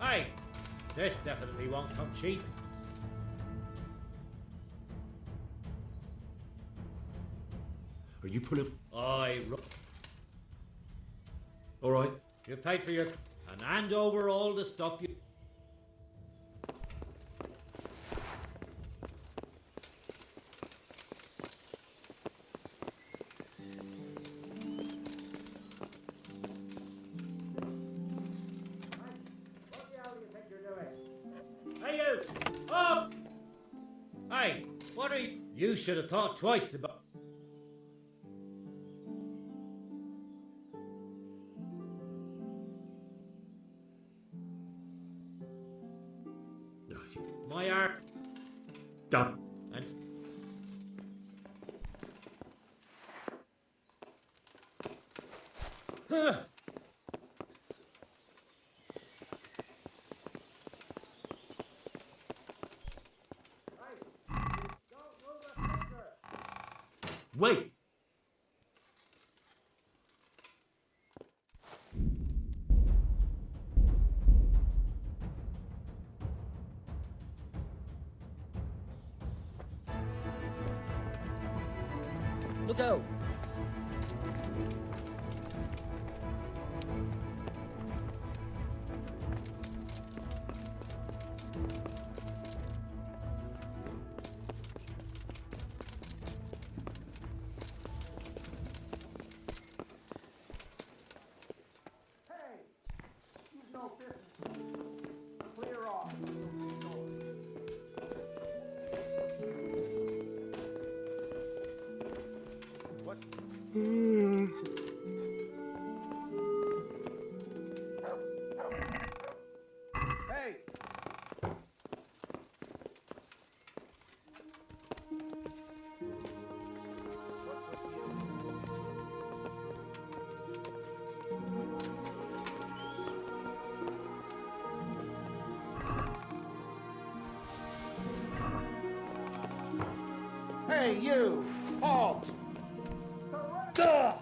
Hey, this definitely won't come cheap. Are you pulling? All right, you paid for your and hand over all the stuff you. Hey, you! Up! Hey, what are you? You should have thought twice about. My art. Done. And. Huh. Wait. Look out! Hey! Hey, you! Halt! Duh!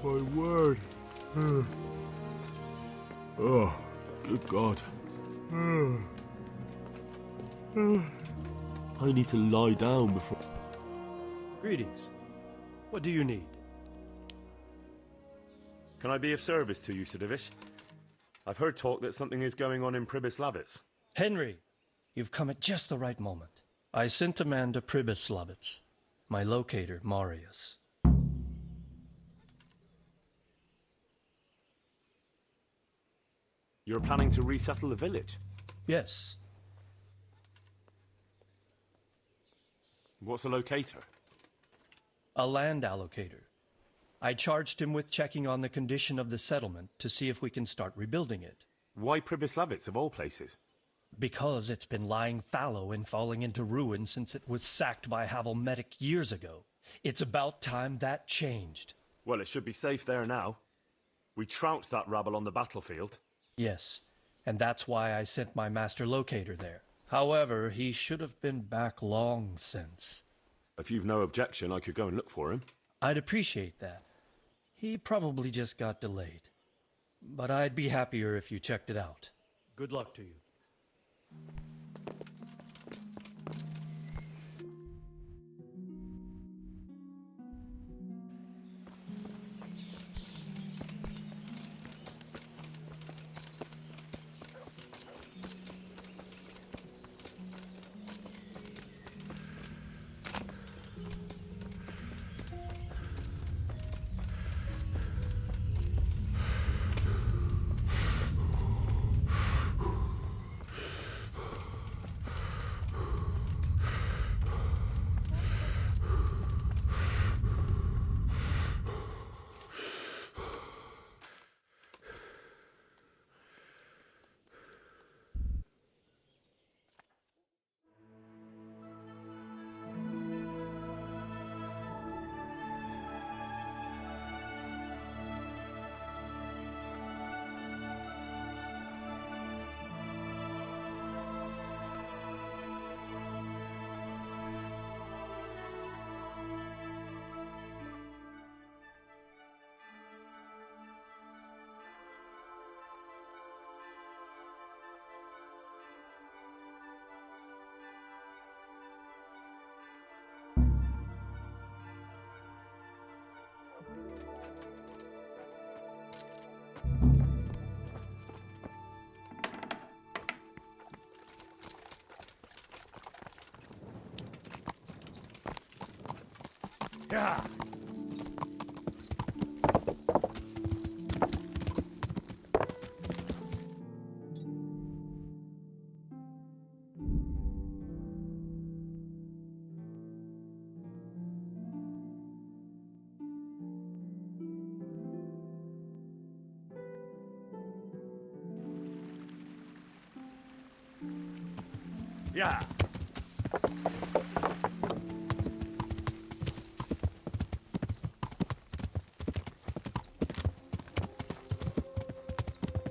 My word. Oh, good God. I need to lie down before... Greetings. What do you need? Can I be of service to you, Sidovish? I've heard talk that something is going on in Pribyslavitz. Henry, you've come at just the right moment. I sent a man to Pribyslavitz. My locator, Marius. You're planning to resettle the village? Yes. What's a locator? A land allocator. I charged him with checking on the condition of the settlement to see if we can start rebuilding it. Why Pribyslavitz of all places? Because it's been lying fallow and falling into ruin since it was sacked by Havelmetic years ago. It's about time that changed. Well, it should be safe there now. We trounced that rabble on the battlefield. Yes, and that's why I sent my master locator there. However, he should have been back long since. If you've no objection, I could go and look for him. I'd appreciate that. He probably just got delayed. But I'd be happier if you checked it out. Good luck to you. Yeah. Yeah.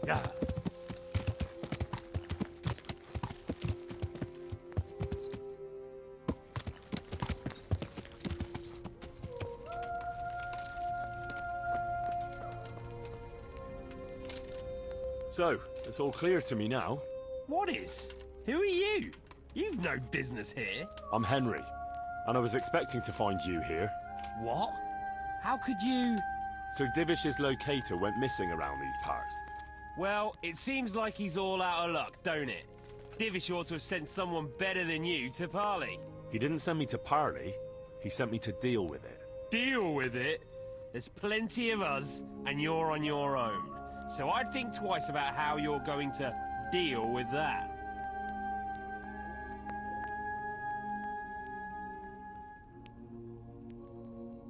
Yeah. So, it's all clear to me now. What is? Who are you? You've no business here. I'm Henry, and I was expecting to find you here. What? How could you... Sir Divish's locator went missing around these parts. Well, it seems like he's all out of luck, don't it? Divish ought to have sent someone better than you to parley. He didn't send me to parley, he sent me to deal with it. Deal with it? There's plenty of us, and you're on your own. So I'd think twice about how you're going to deal with that.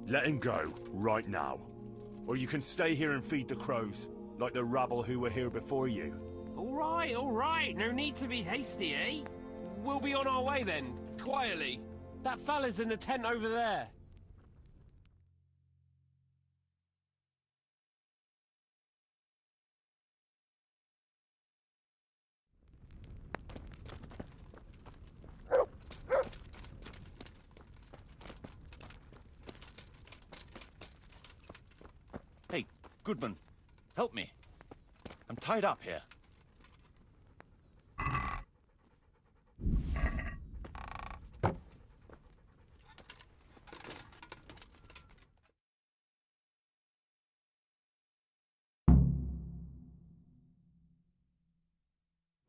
Let him go, right now. Or you can stay here and feed the crows, like the rabble who were here before you. All right. No need to be hasty, eh? We'll be on our way then, quietly. That fella's in the tent over there. Hey, Goodman, help me. I'm tied up here.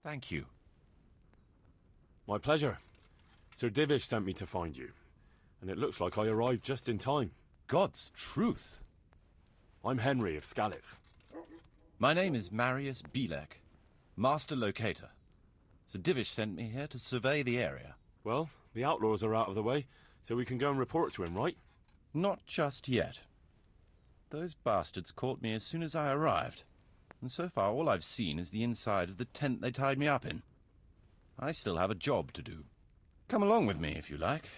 Thank you. My pleasure. Sir Divish sent me to find you, and it looks like I arrived just in time. God's truth. I'm Henry of Skalitz. My name is Marius Bielek, Master Locator. Sir Divish sent me here to survey the area. Well, the outlaws are out of the way, So we can go and report to him, right? Not just yet. Those bastards caught me as soon as I arrived, and so far all I've seen is the inside of the tent they tied me up in. I still have a job to do. Come along with me, if you like.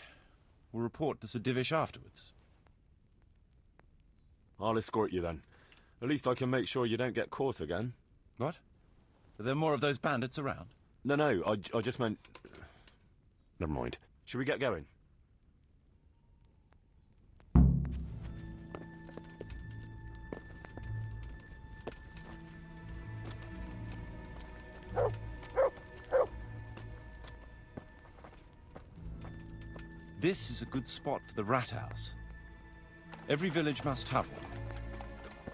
We'll report to Sir Divish afterwards. I'll escort you then. At least I can make sure you don't get caught again. What? Are there more of those bandits around? No, I just meant... Never mind. Should we get going? This is a good spot for the rat house. Every village must have one.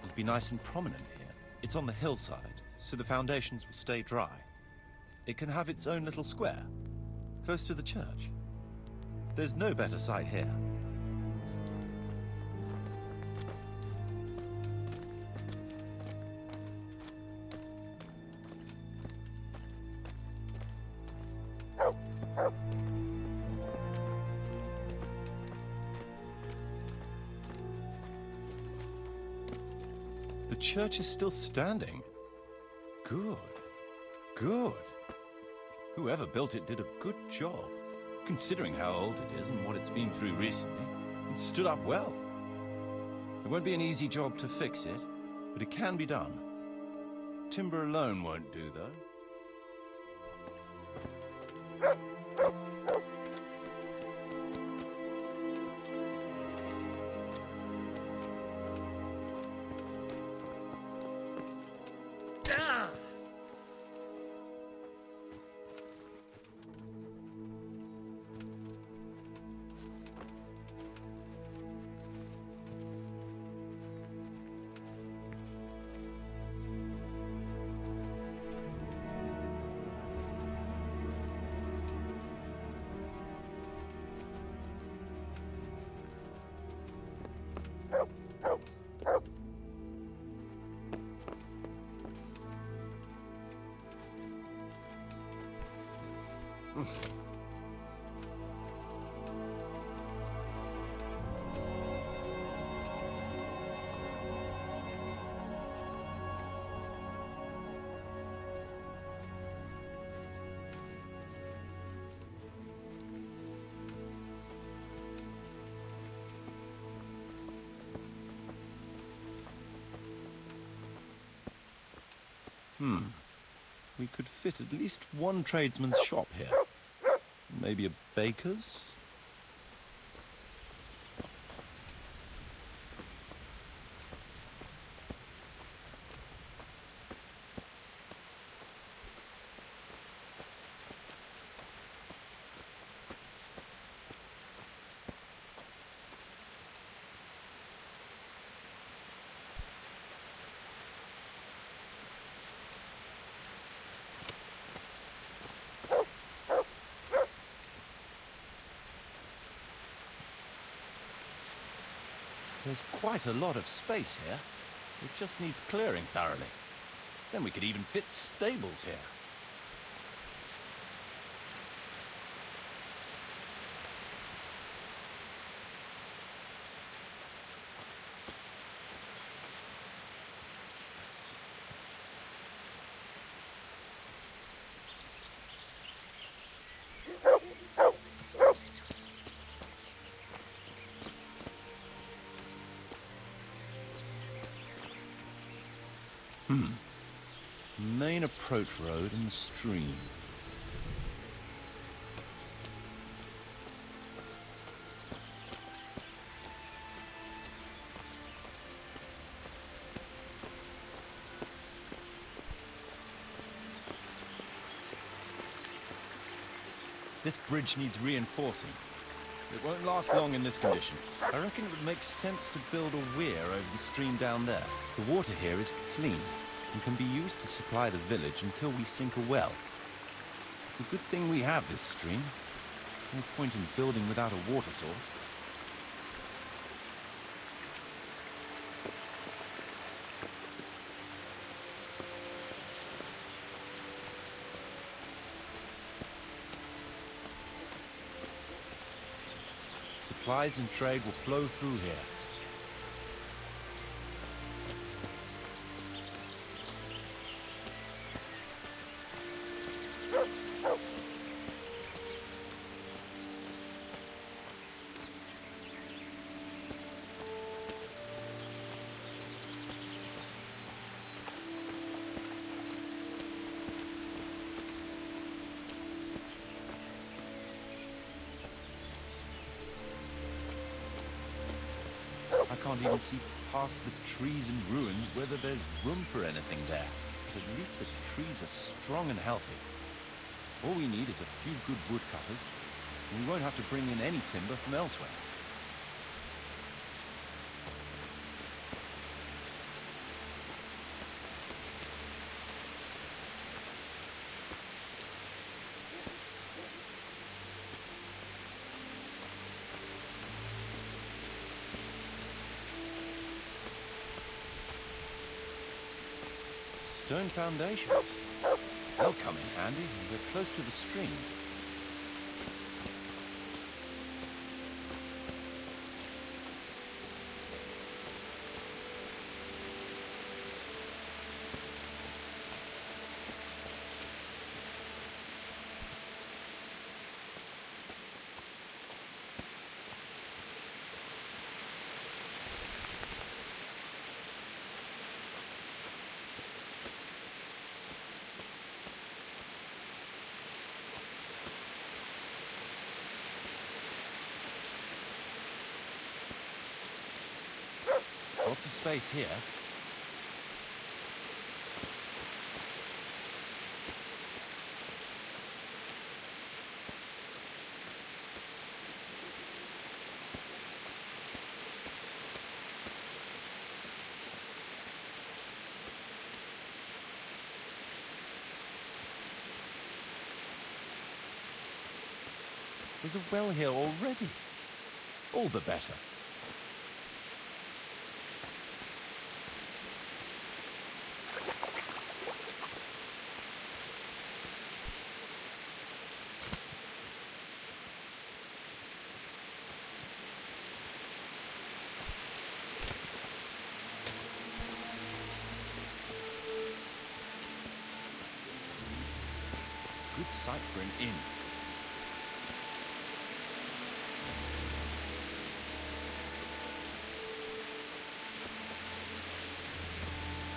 It'll be nice and prominent here. It's on the hillside, so the foundations will stay dry. It can have its own little square, close to the church. There's no better site here. The church is still standing. Good. Good. Whoever built it did a good job. Considering how old it is and what it's been through recently, it stood up well. It won't be an easy job to fix it, but it can be done. Timber alone won't do, though. We could fit at least one tradesman's shop here. Maybe a baker's? There's quite a lot of space here. It just needs clearing thoroughly. Then we could even fit stables here. Main approach road and the stream. This bridge needs reinforcing. It won't last long in this condition. I reckon it would make sense to build a weir over the stream down there. The water here is clean and can be used to supply the village until we sink a well. It's a good thing we have this stream. No point in building without a water source. Supplies and trade will flow through here. I can't even see past the trees and ruins whether there's room for anything there. But at least the trees are strong and healthy. All we need is a few good woodcutters, and we won't have to bring in any timber from elsewhere. Stone foundations. They'll come in handy. We're close to the stream. Lots of space here. There's a well here already. All the better. Good site for an inn.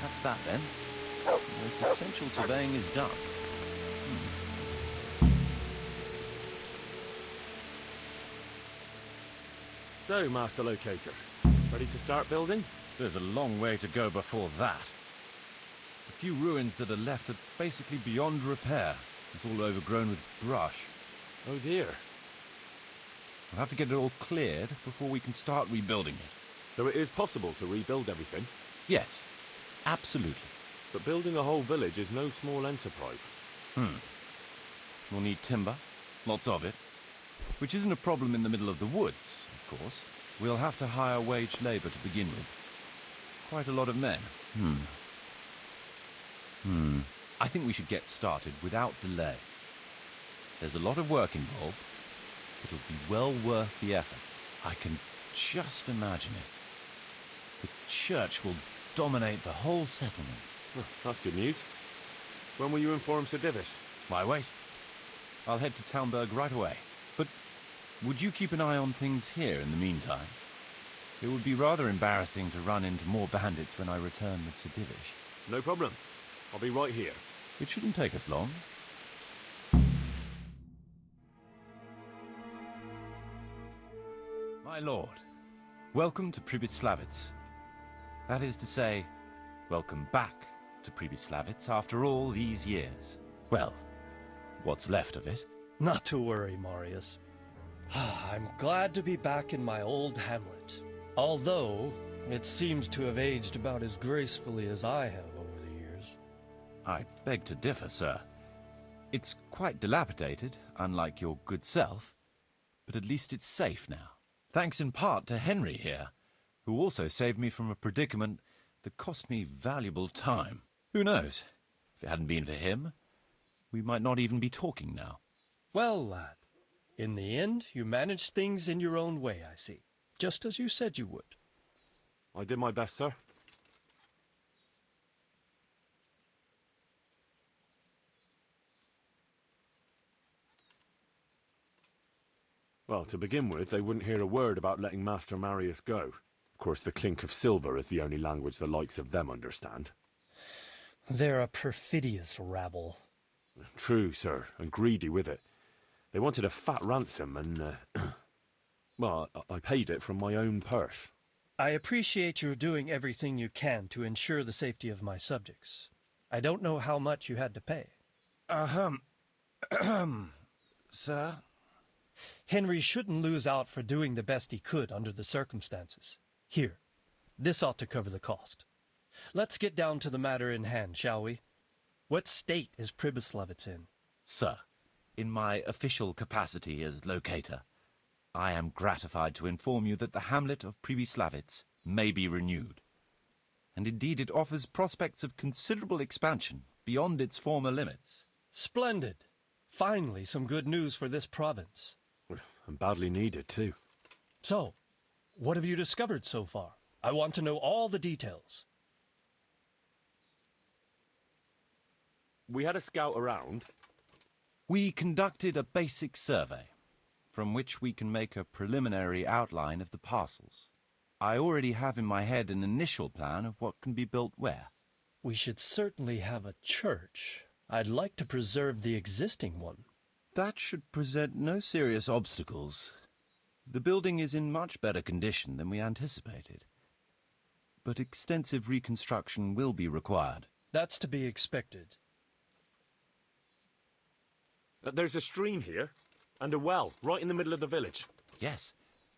That's that then. The essential surveying is done. So, Master Locator, ready to start building? There's a long way to go before that. The few ruins that are left are basically beyond repair. It's all overgrown with brush. Oh dear. We'll have to get it all cleared before we can start rebuilding it. So it is possible to rebuild everything? Yes, absolutely. But building a whole village is no small enterprise. We'll need timber, lots of it. Which isn't a problem in the middle of the woods, of course. We'll have to hire wage labor to begin with. Quite a lot of men. I think we should get started without delay. There's a lot of work involved. It'll be well worth the effort. I can just imagine it. The church will dominate the whole settlement. Oh, that's good news. When will you inform Sir Divish? Why wait? I'll head to Townburg right away. But would you keep an eye on things here in the meantime? It would be rather embarrassing to run into more bandits when I return with Sir Divish. No problem. I'll be right here. It shouldn't take us long. My lord, welcome to Pribyslavitz. That is to say, welcome back to Pribyslavitz after all these years. Well, what's left of it. Not to worry, Marius. I'm glad to be back in my old hamlet. Although, it seems to have aged about as gracefully as I have over the years. I beg to differ, sir. It's quite dilapidated, unlike your good self, but at least it's safe now. Thanks in part to Henry here, who also saved me from a predicament that cost me valuable time. Who knows? If it hadn't been for him, we might not even be talking now. Well, lad, In the end, you managed things in your own way, I see. Just as you said you would. I did my best, sir. Well, to begin with, they wouldn't hear a word about letting Master Marius go. Of course, the clink of silver is the only language the likes of them understand. They're a perfidious rabble. True, sir, and greedy with it. They wanted a fat ransom and, well, I paid it from my own purse. I appreciate your doing everything you can to ensure the safety of my subjects. I don't know how much you had to pay. Sir? Henry shouldn't lose out for doing the best he could under the circumstances. Here, this ought to cover the cost. Let's get down to the matter in hand, shall we? What state is Pribyslavitz in? Sir, in my official capacity as locator, I am gratified to inform you that the hamlet of Pribyslavitz may be renewed. And indeed it offers prospects of considerable expansion beyond its former limits. Splendid. Finally, some good news for this province. And badly needed, too. So, what have you discovered so far? I want to know all the details. We had a scout around. We conducted a basic survey, from which we can make a preliminary outline of the parcels. I already have in my head an initial plan of what can be built where. We should certainly have a church. I'd like to preserve the existing one. That should present no serious obstacles. The building is in much better condition than we anticipated. But extensive reconstruction will be required. That's to be expected. There's a stream here, and a well, right in the middle of the village. Yes,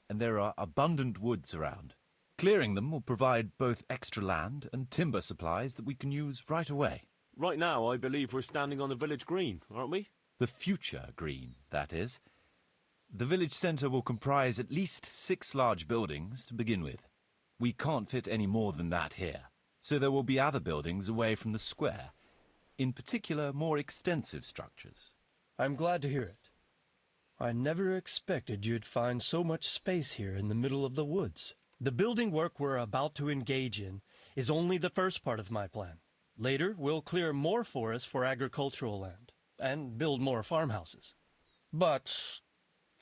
and there are abundant woods around. Clearing them will provide both extra land and timber supplies that we can use right away. Right now, I believe we're standing on the village green, aren't we? The future green, that is. The village centre will comprise at least 6 large buildings to begin with. We can't fit any more than that here, so there will be other buildings away from the square, in particular more extensive structures. I'm glad to hear it. I never expected you'd find so much space here in the middle of the woods. The building work we're about to engage in is only the first part of my plan. Later, we'll clear more forests for agricultural land and build more farmhouses. But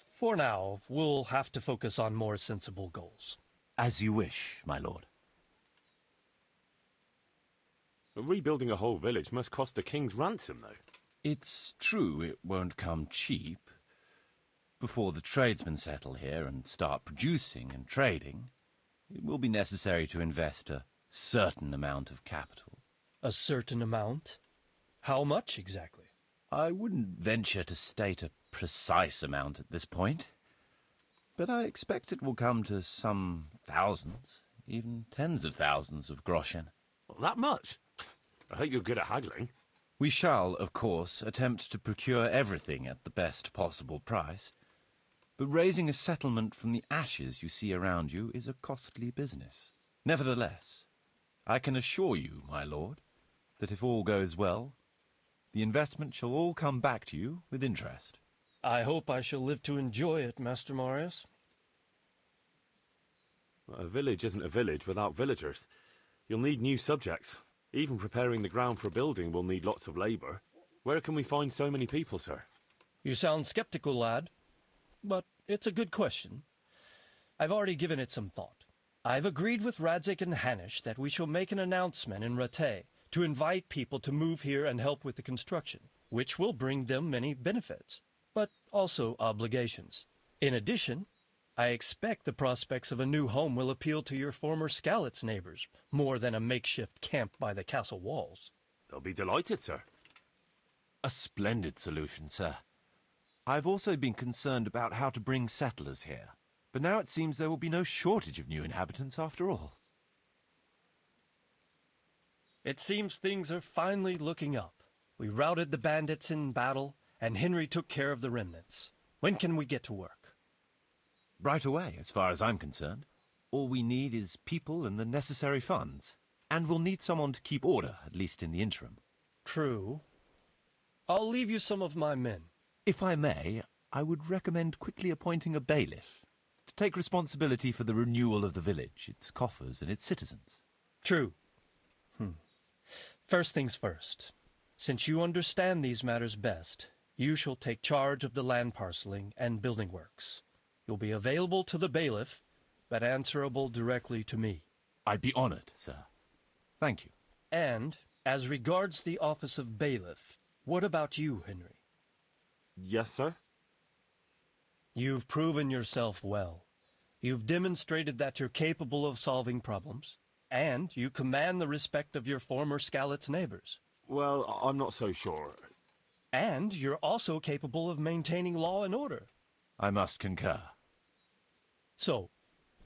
for now, we'll have to focus on more sensible goals. As you wish, my lord. Rebuilding a whole village must cost a king's ransom, though. It's true it won't come cheap. Before the tradesmen settle here and start producing and trading, it will be necessary to invest a certain amount of capital. A certain amount? How much exactly? I wouldn't venture to state a precise amount at this point, but I expect it will come to some thousands, even tens of thousands of groschen. Well, that much? I hope you're good at haggling. We shall, of course, attempt to procure everything at the best possible price, but raising a settlement from the ashes you see around you is a costly business. Nevertheless, I can assure you, my lord, that if all goes well, the investment shall all come back to you with interest. I hope I shall live to enjoy it, Master Marius. A village isn't a village without villagers. You'll need new subjects. Even preparing the ground for building will need lots of labour. Where can we find so many people, sir? You sound skeptical, lad. But it's a good question. I've already given it some thought. I've agreed with Radzik and Hanish that we shall make an announcement in Rattay to invite people to move here and help with the construction, which will bring them many benefits, but also obligations. In addition, I expect the prospects of a new home will appeal to your former Skalitz neighbors, more than a makeshift camp by the castle walls. They'll be delighted, sir. A splendid solution, sir. I've also been concerned about how to bring settlers here, but now it seems there will be no shortage of new inhabitants after all. It seems things are finally looking up. We routed the bandits in battle, and Henry took care of the remnants. When can we get to work? Right away, as far as I'm concerned. All we need is people and the necessary funds. And we'll need someone to keep order, at least in the interim. True. I'll leave you some of my men. If I may, I would recommend quickly appointing a bailiff to take responsibility for the renewal of the village, its coffers and its citizens. True. First things first. Since you understand these matters best, you shall take charge of the land parceling and building works. You'll be available to the bailiff, but answerable directly to me. I'd be honored, sir. Thank you. And, as regards the office of bailiff, what about you, Henry? Yes, sir? You've proven yourself well. You've demonstrated that you're capable of solving problems, and you command the respect of your former Skalitz neighbors. Well, I'm not so sure. And you're also capable of maintaining law and order. I must concur. So,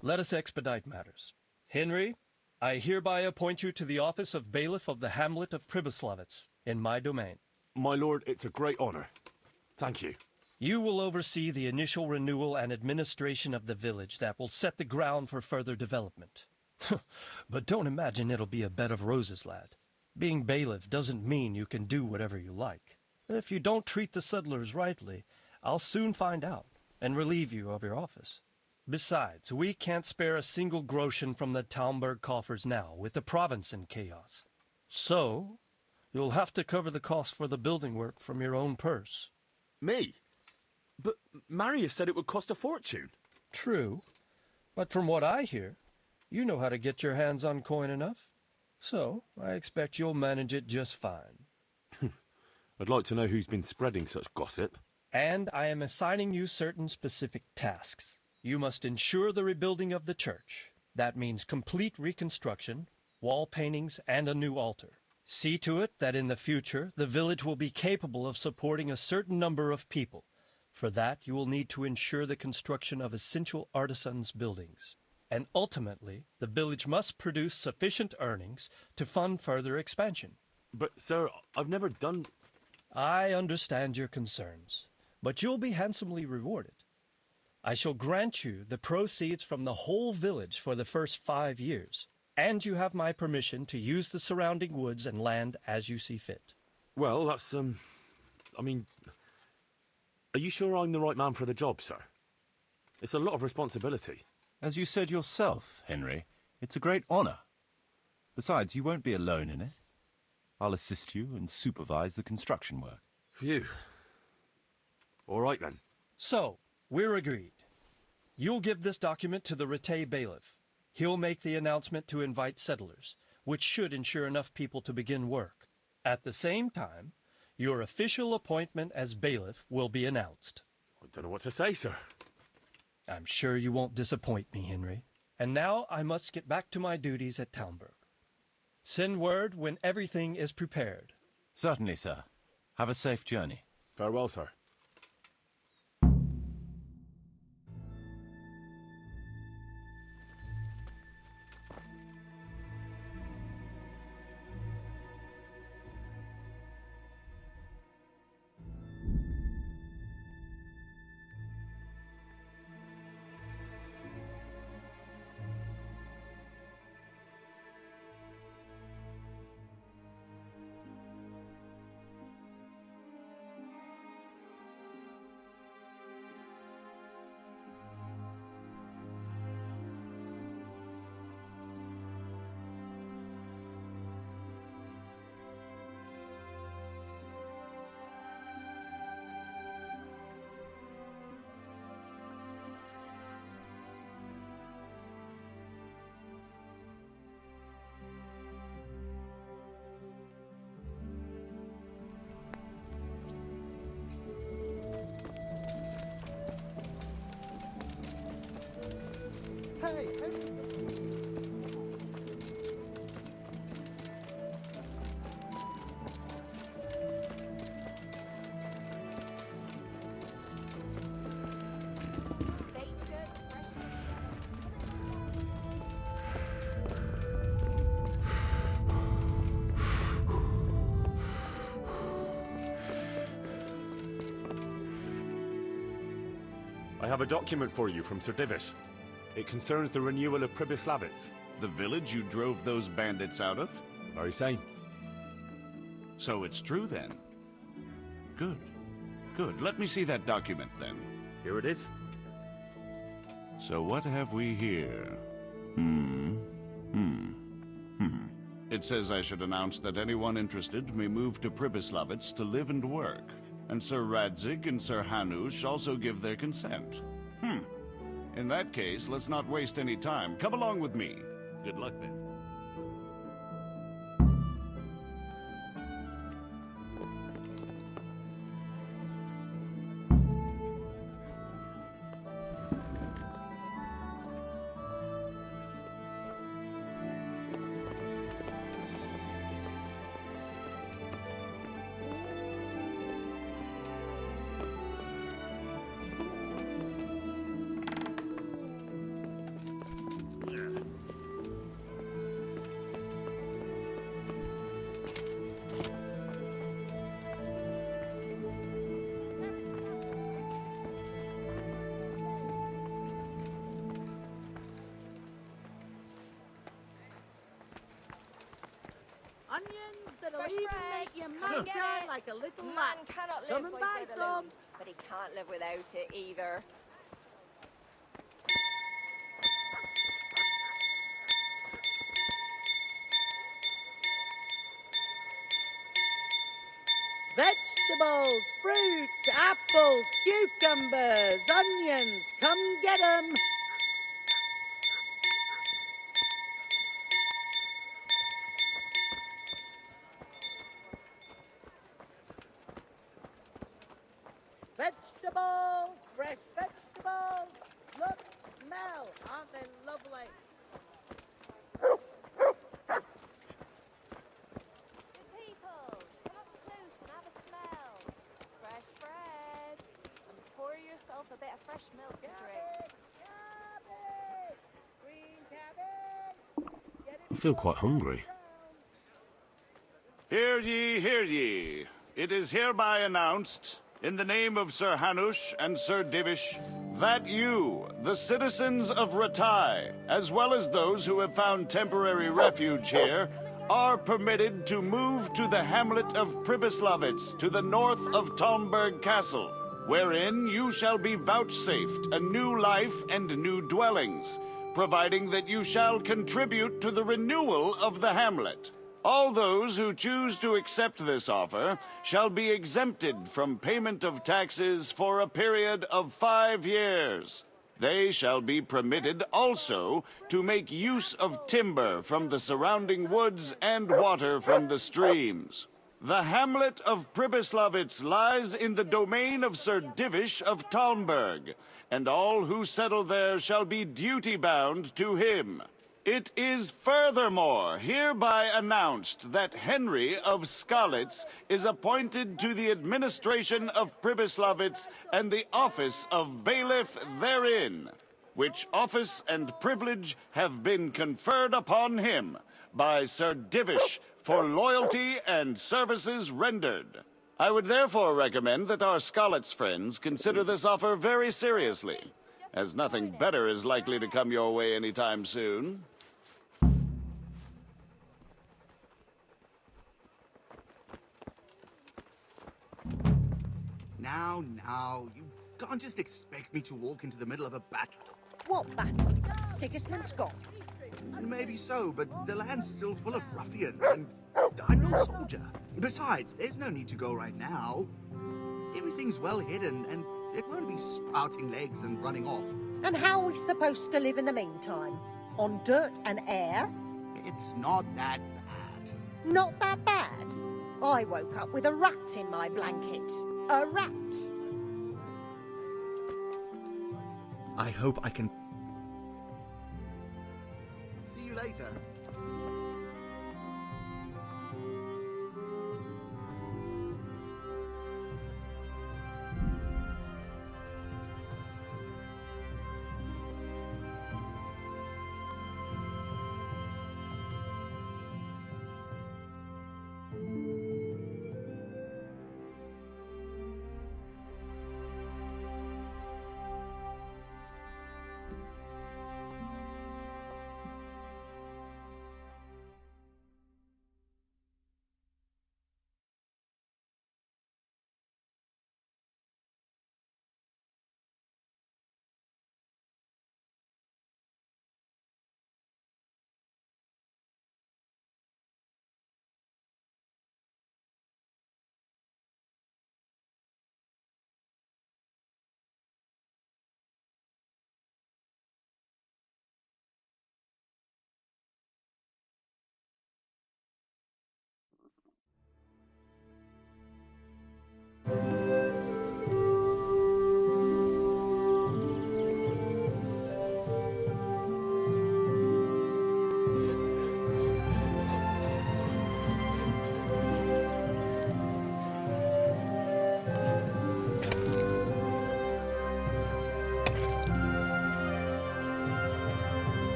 let us expedite matters. Henry, I hereby appoint you to the office of bailiff of the hamlet of Pribyslavitz, in my domain. My lord, it's a great honor. Thank you. You will oversee the initial renewal and administration of the village that will set the ground for further development. But don't imagine it'll be a bed of roses, lad. Being bailiff doesn't mean you can do whatever you like. If you don't treat the settlers rightly, I'll soon find out and relieve you of your office. Besides, we can't spare a single groschen from the Talmberg coffers now, with the province in chaos. So, you'll have to cover the cost for the building work from your own purse. Me? But Marius said it would cost a fortune. True, but from what I hear, you know how to get your hands on coin enough. So, I expect you'll manage it just fine. I'd like to know who's been spreading such gossip. And I am assigning you certain specific tasks. You must ensure the rebuilding of the church. That means complete reconstruction, wall paintings, and a new altar. See to it that in the future, the village will be capable of supporting a certain number of people. For that, you will need to ensure the construction of essential artisans' buildings. And ultimately, the village must produce sufficient earnings to fund further expansion. But, sir, I've never done... I understand your concerns, but you'll be handsomely rewarded. I shall grant you the proceeds from the whole village for the first 5 years, and you have my permission to use the surrounding woods and land as you see fit. Well, that's, I mean... Are you sure I'm the right man for the job, sir? It's a lot of responsibility. As you said yourself, Henry, it's a great honor. Besides, you won't be alone in it. I'll assist you and supervise the construction work. Phew. All right, then. So, we're agreed. You'll give this document to the Rete bailiff. He'll make the announcement to invite settlers, which should ensure enough people to begin work. At the same time, your official appointment as bailiff will be announced. I don't know what to say, sir. I'm sure you won't disappoint me, Henry. And now I must get back to my duties at Talmberg. Send word when everything is prepared. Certainly, sir. Have a safe journey. Farewell, sir. I have a document for you from Sir Divish. It concerns the renewal of Pribyslavitz. The village you drove those bandits out of? Very sane. So it's true then. Good. Good. Let me see that document then. Here it is. So what have we here? It says I should announce that anyone interested may move to Pribyslavitz to live and work. And Sir Radzig and Sir Hanush also give their consent. In that case, let's not waste any time. Come along with me. Good luck then. Onions that'll Fresh even bread. make your Come mouth get dry it. like a little Man lass. cannot live Come and by buy bread some. alone, but he can't live without it either. Vegetables, fruits, apples, cucumbers, onions. Come get 'em. Vegetables, fresh vegetables. Look, smell. Aren't they lovely? Good people, come up close and have a smell. Fresh bread. And pour yourself a bit of fresh milk to drink. Cabbage! Green cabbage! Get it I feel quite hungry. Hear ye, hear ye. It is hereby announced, in the name of Sir Hanush and Sir Divish, that you, the citizens of Ratai, as well as those who have found temporary refuge here, are permitted to move to the hamlet of Pribyslavitz to the north of Talmberg Castle, wherein you shall be vouchsafed a new life and new dwellings, providing that you shall contribute to the renewal of the hamlet. All those who choose to accept this offer shall be exempted from payment of taxes for a period of 5 years. They shall be permitted also to make use of timber from the surrounding woods and water from the streams. The hamlet of Pribyslavitz lies in the domain of Sir Divish of Talmberg, and all who settle there shall be duty-bound to him. It is furthermore hereby announced that Henry of Skalitz is appointed to the administration of Pribyslavitz and the office of bailiff therein, which office and privilege have been conferred upon him by Sir Divish for loyalty and services rendered. I would therefore recommend that our Skalitz friends consider this offer very seriously, as nothing better is likely to come your way anytime soon. Now, you can't just expect me to walk into the middle of a battle. What battle? Sigismund Scott. Maybe so, but the land's still full of ruffians, and I'm no soldier. Besides, there's no need to go right now. Everything's well hidden, and it won't be sprouting legs and running off. And how are we supposed to live in the meantime? On dirt and air? It's not that bad. Not that bad. I woke up with a rat in my blanket. A rat. I hope I can... See you later.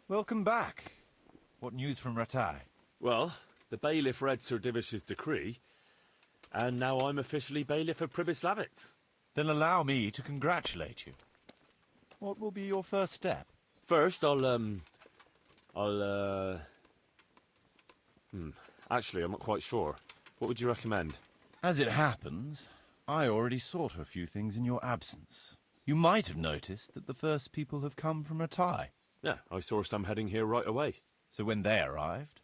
Welcome back. What news from Rattay? Well, the bailiff read Sir Divish's decree, and now I'm officially bailiff of Pribyslavitz. Then allow me to congratulate you. What will be your first step? First, actually, I'm not quite sure. What would you recommend? As it happens, I already sought a few things in your absence. You might have noticed that the first people have come from Rattay. Yeah, I saw some heading here right away. So when they arrived,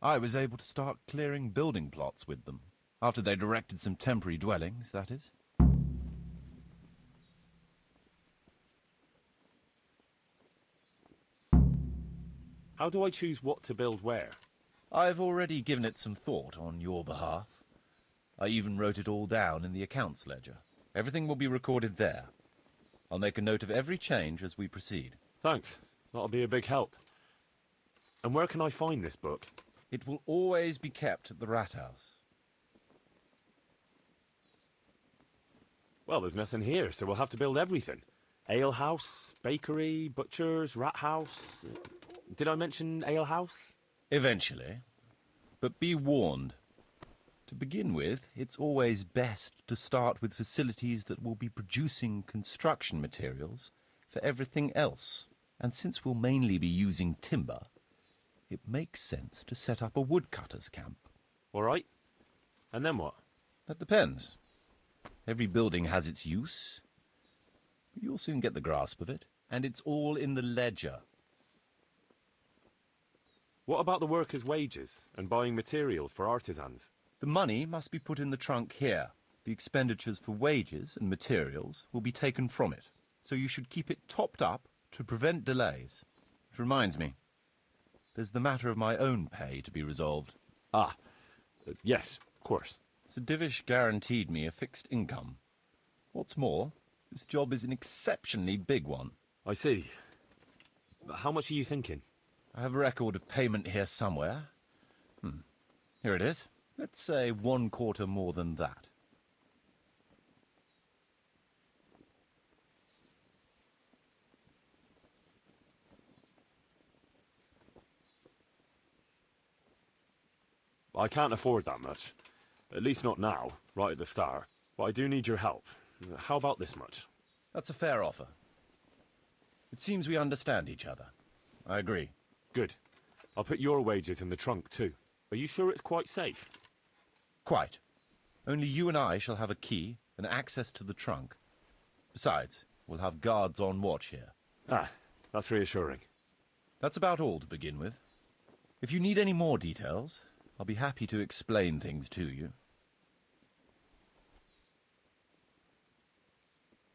I was able to start clearing building plots with them. After they'd erected some temporary dwellings, that is. How do I choose what to build where? I've already given it some thought on your behalf. I even wrote it all down in the accounts ledger. Everything will be recorded there. I'll make a note of every change as we proceed. Thanks. That'll be a big help. And where can I find this book? It will always be kept at the Rat House. Well, there's nothing here, so we'll have to build everything. Ale house, bakery, butchers, rat house. Did I mention ale house? Eventually. But be warned. To begin with, it's always best to start with facilities that will be producing construction materials for everything else. And since we'll mainly be using timber, it makes sense to set up a woodcutter's camp. All right. And then what? That depends. Every building has its use. But you'll soon get the grasp of it. And it's all in the ledger. What about the workers' wages and buying materials for artisans? The money must be put in the trunk here. The expenditures for wages and materials will be taken from it. So you should keep it topped up to prevent delays. Which reminds me, there's the matter of my own pay to be resolved. Yes, of course. Sir Divish guaranteed me a fixed income. What's more, this job is an exceptionally big one. I see. How much are you thinking? I have a record of payment here somewhere. Here it is. Let's say 1/4 more than that. I can't afford that much. At least not now, right at the start. But I do need your help. How about this much? That's a fair offer. It seems we understand each other. I agree. Good. I'll put your wages in the trunk too. Are you sure it's quite safe? Quite. Only you and I shall have a key and access to the trunk. Besides, we'll have guards on watch here. That's reassuring. That's about all to begin with. If you need any more details, I'll be happy to explain things to you.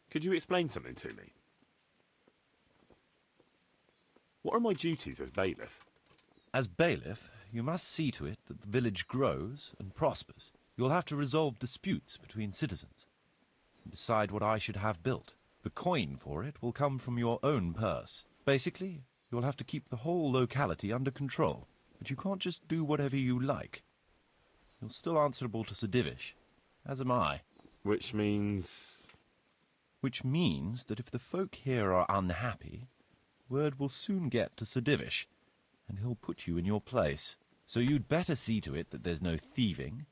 Could you explain something to me? What are my duties as bailiff? As bailiff, you must see to it that the village grows and prospers. You'll have to resolve disputes between citizens and decide what I should have built. The coin for it will come from your own purse. Basically, you'll have to keep the whole locality under control. But you can't just do whatever you like. You're still answerable to Sir Divish, as am I. Which means... Which means that if the folk here are unhappy, word will soon get to Sir Divish, and he'll put you in your place. So you'd better see to it that there's no thieving,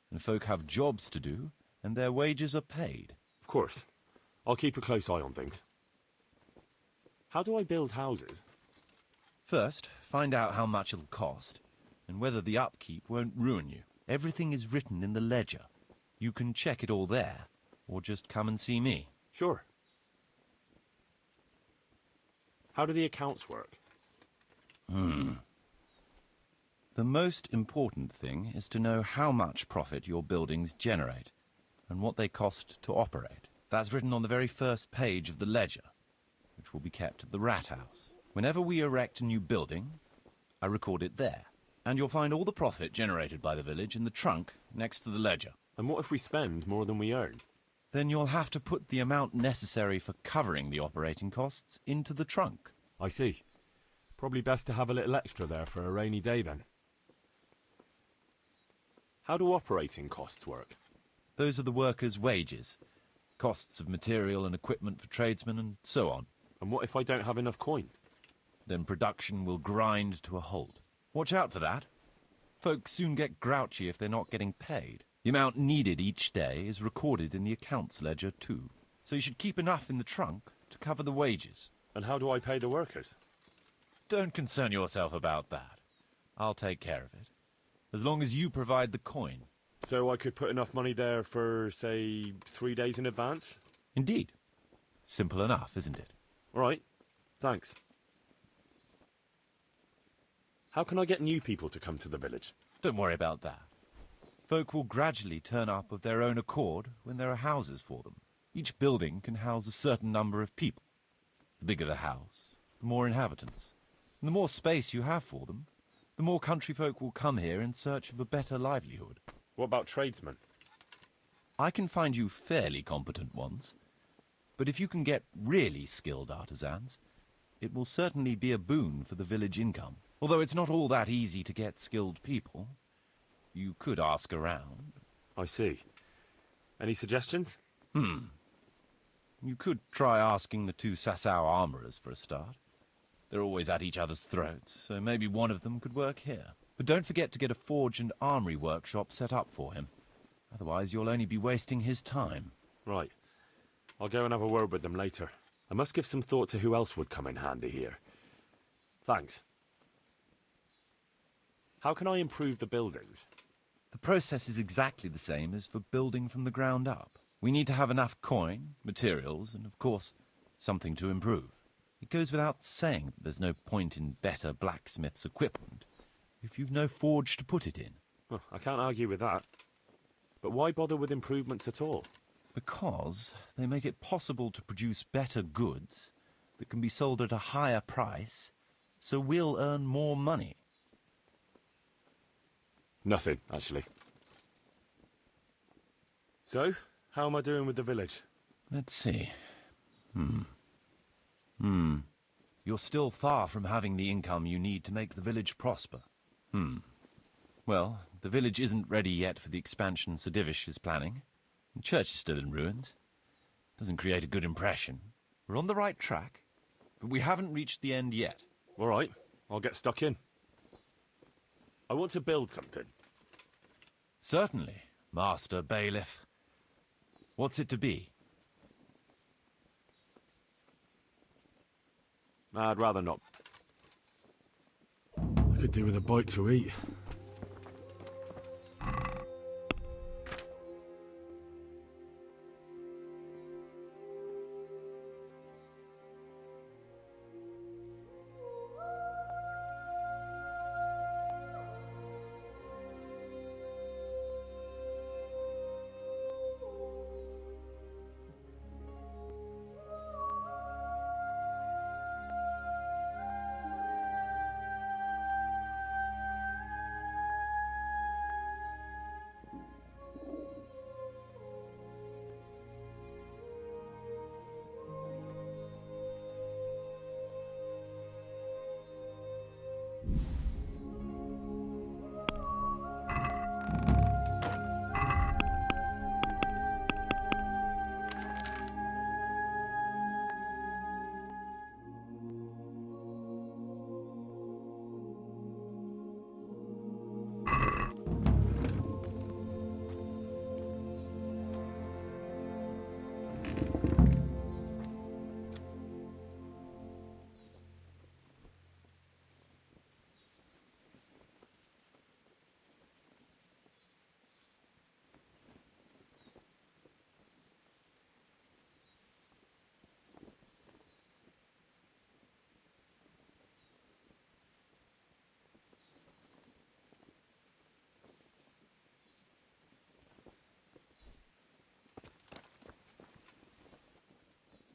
and folk have jobs to do, and their wages are paid. Of course. I'll keep a close eye on things. How do I build houses? First, find out how much it'll cost, and whether the upkeep won't ruin you. Everything is written in the ledger. You can check it all there, or just come and see me. Sure. How do the accounts work? The most important thing is to know how much profit your buildings generate, and what they cost to operate. That's written on the very first page of the ledger, which will be kept at the Rat House. Whenever we erect a new building, I record it there. And you'll find all the profit generated by the village in the trunk next to the ledger. And what if we spend more than we earn? Then you'll have to put the amount necessary for covering the operating costs into the trunk. I see. Probably best to have a little extra there for a rainy day then. How do operating costs work? Those are the workers' wages. Costs of material and equipment for tradesmen and so on. And what if I don't have enough coin? Then production will grind to a halt. Watch out for that. Folks soon get grouchy if they're not getting paid. The amount needed each day is recorded in the accounts ledger too. So you should keep enough in the trunk to cover the wages. And how do I pay the workers? Don't concern yourself about that. I'll take care of it. As long as you provide the coin. So I could put enough money there for, say, 3 days in advance? Indeed. Simple enough, isn't it? All right. Thanks. How can I get new people to come to the village? Don't worry about that. Folk will gradually turn up of their own accord when there are houses for them. Each building can house a certain number of people. The bigger the house, the more inhabitants. And the more space you have for them, the more country folk will come here in search of a better livelihood. What about tradesmen? I can find you fairly competent ones. But if you can get really skilled artisans, it will certainly be a boon for the village income. Although it's not all that easy to get skilled people. You could ask around. I see. Any suggestions? You could try asking the 2 Sasau armourers for a start. They're always at each other's throats, so maybe one of them could work here. But don't forget to get a forge and armoury workshop set up for him. Otherwise you'll only be wasting his time. Right. I'll go and have a word with them later. I must give some thought to who else would come in handy here. Thanks. How can I improve the buildings? The process is exactly the same as for building from the ground up. We need to have enough coin, materials, and of course, something to improve. It goes without saying that there's no point in better blacksmith's equipment if you've no forge to put it in. Well, I can't argue with that. But why bother with improvements at all? Because they make it possible to produce better goods that can be sold at a higher price, so we'll earn more money. Nothing, actually. So, how am I doing with the village? Let's see. You're still far from having the income you need to make the village prosper. Well, the village isn't ready yet for the expansion Sir Divish is planning. The church is still in ruins. Doesn't create a good impression. We're on the right track, but we haven't reached the end yet. All right, I'll get stuck in. I want to build something. Certainly, Master Bailiff. What's it to be? I'd rather not. I could do with a bite to eat.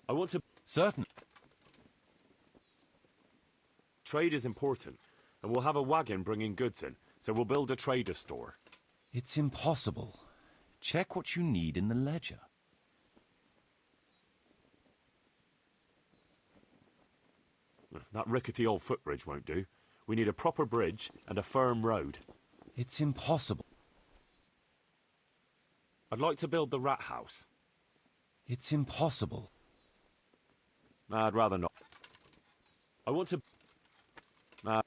I want to... Certain. Trade is important, and we'll have a wagon bringing goods in, so we'll build a trader store. It's impossible. Check what you need in the ledger. That rickety old footbridge won't do. We need a proper bridge and a firm road. It's impossible. I'd like to build the rat house. It's impossible. Nah, I'd rather not. I want to... Nah.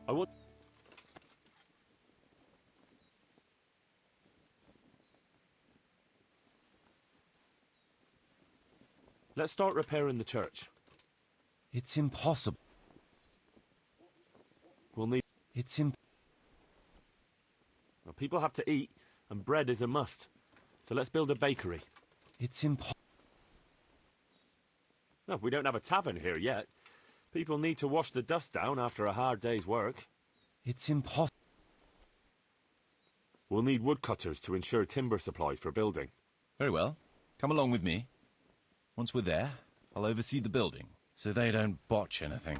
I want... Let's start repairing the church. It's impossible. We'll need... It's imp... Well, people have to eat, and bread is a must. So let's build a bakery. It's impossible. No, we don't have a tavern here yet. People need to wash the dust down after a hard day's work. It's impossible. We'll need woodcutters to ensure timber supplies for building. Very well. Come along with me. Once we're there, I'll oversee the building, so they don't botch anything.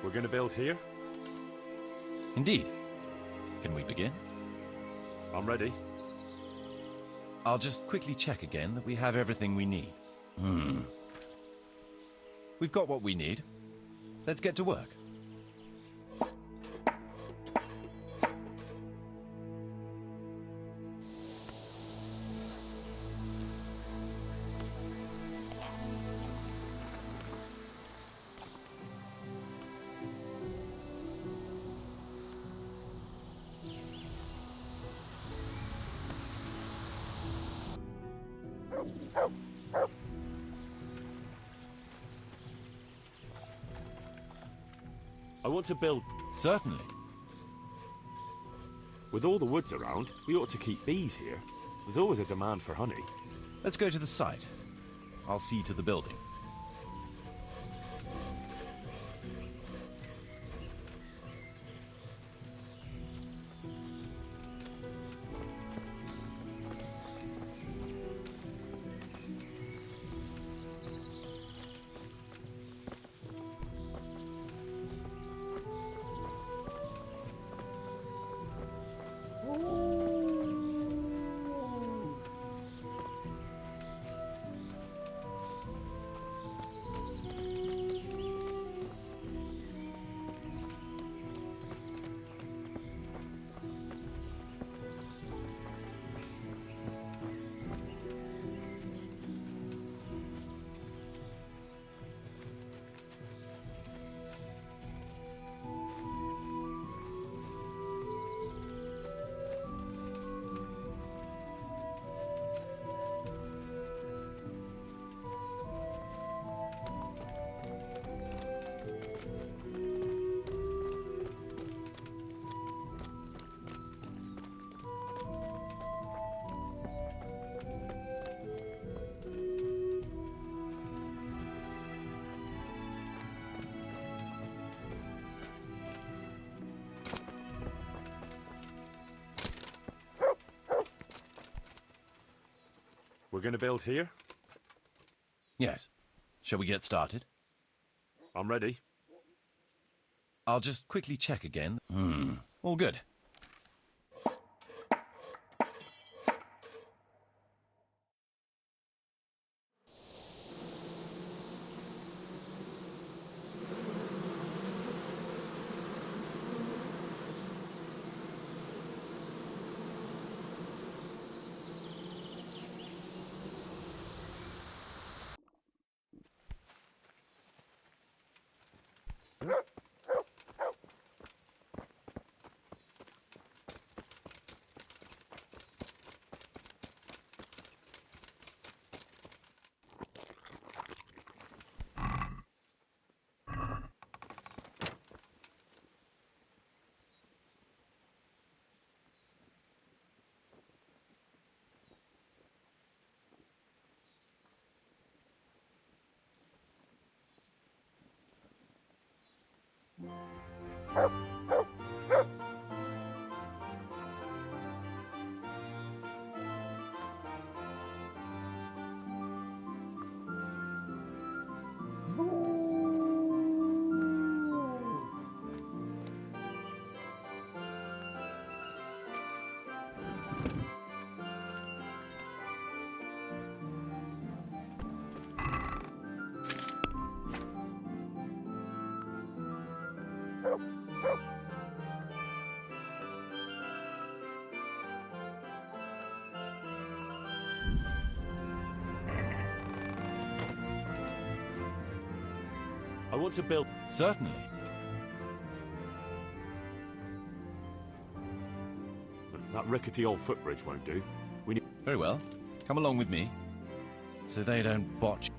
We're going to build here? Indeed. Can we begin? I'm ready. I'll just quickly check again that we have everything we need. We've got what we need. Let's get to work. I want to build... Certainly. With all the woods around, we ought to keep bees here. There's always a demand for honey. Let's go to the site. I'll see to the building. We're going to build here? Yes. Shall we get started? I'm ready. I'll just quickly check again. All good. I want to build... Certainly. That rickety old footbridge won't do. We need... Very well. Come along with me, so they don't botch.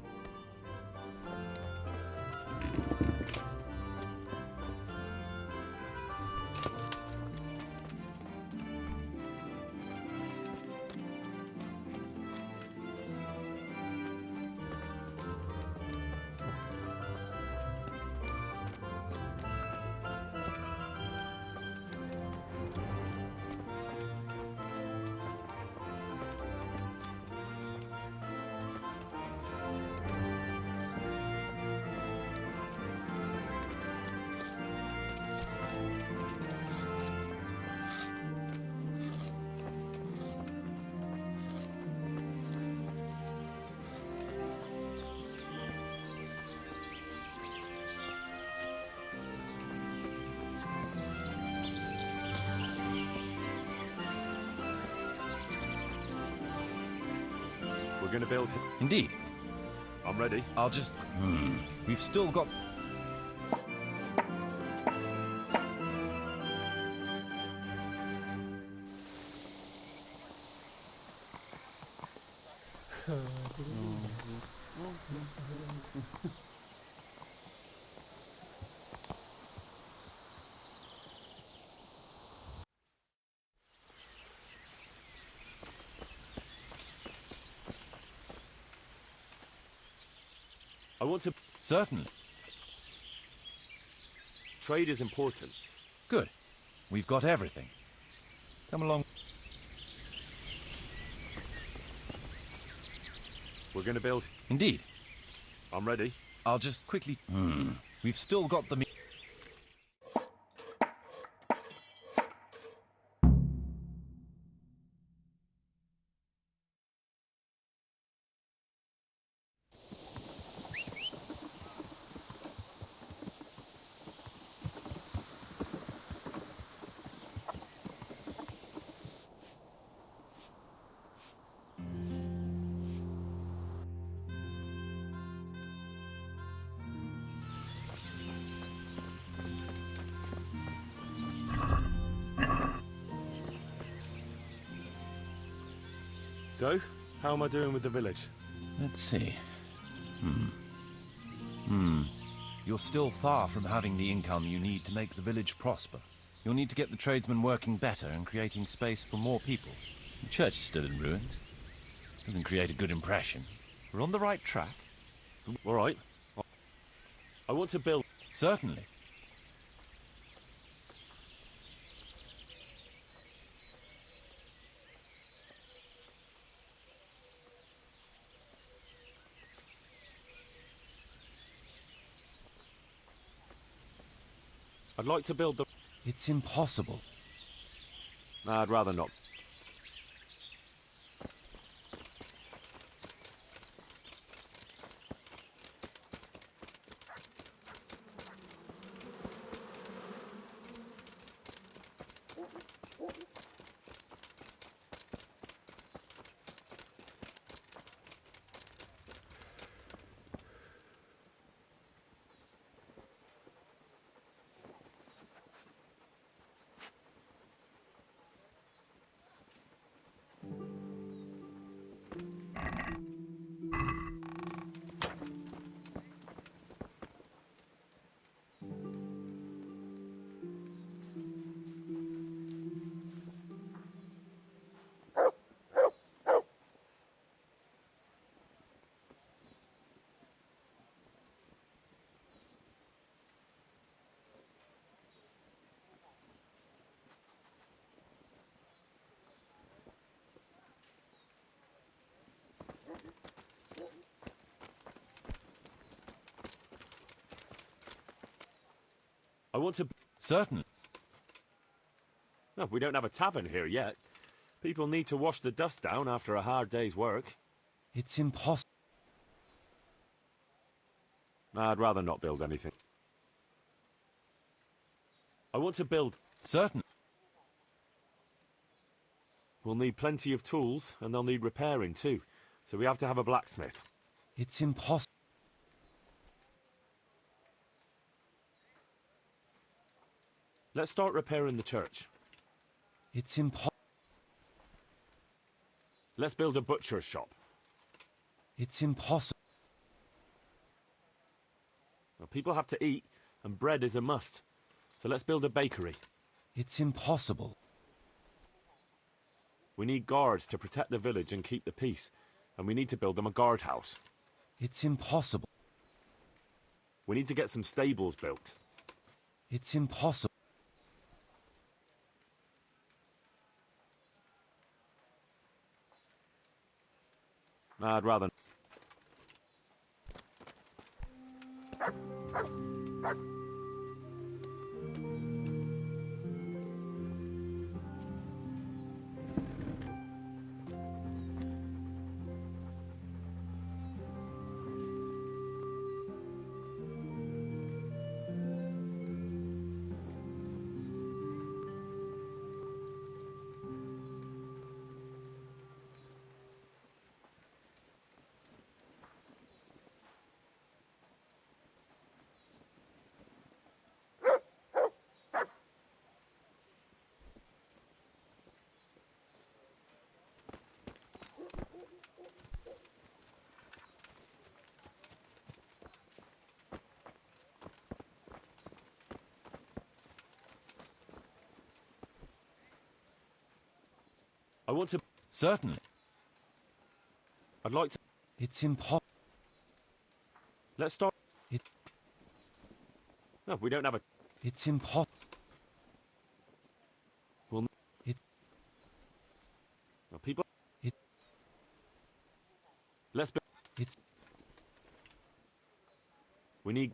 We're going to build... Indeed. I'm ready. I'll just... We've still got... I want to... Certainly. Trade is important. Good. We've got everything. Come along. We're going to build... Indeed. I'm ready. I'll just quickly... We've still got the... So, how am I doing with the village? Let's see. You're still far from having the income you need to make the village prosper. You'll need to get the tradesmen working better and creating space for more people. The church is still in ruins. Doesn't create a good impression. We're on the right track. All right. I want to build... Certainly. I'd like to build the... It's impossible. I'd rather not. I want to... Certainly. No, we don't have a tavern here yet. People need to wash the dust down after a hard day's work. It's impossible. I'd rather not build anything. I want to build... Certainly. We'll need plenty of tools, and they'll need repairing too. So we have to have a blacksmith. It's impossible. Let's start repairing the church. It's impossible. Let's build a butcher's shop. It's impossible. Well, people have to eat, and bread is a must. So let's build a bakery. It's impossible. We need guards to protect the village and keep the peace. And we need to build them a guardhouse. It's impossible. We need to get some stables built. It's impossible. I'd rather... I want to... Certainly. I'd like to... It's impossible. Let's start... It... No, we don't have a... It's impossible. Well... It... Well, people... It... Let's be... It's... We need...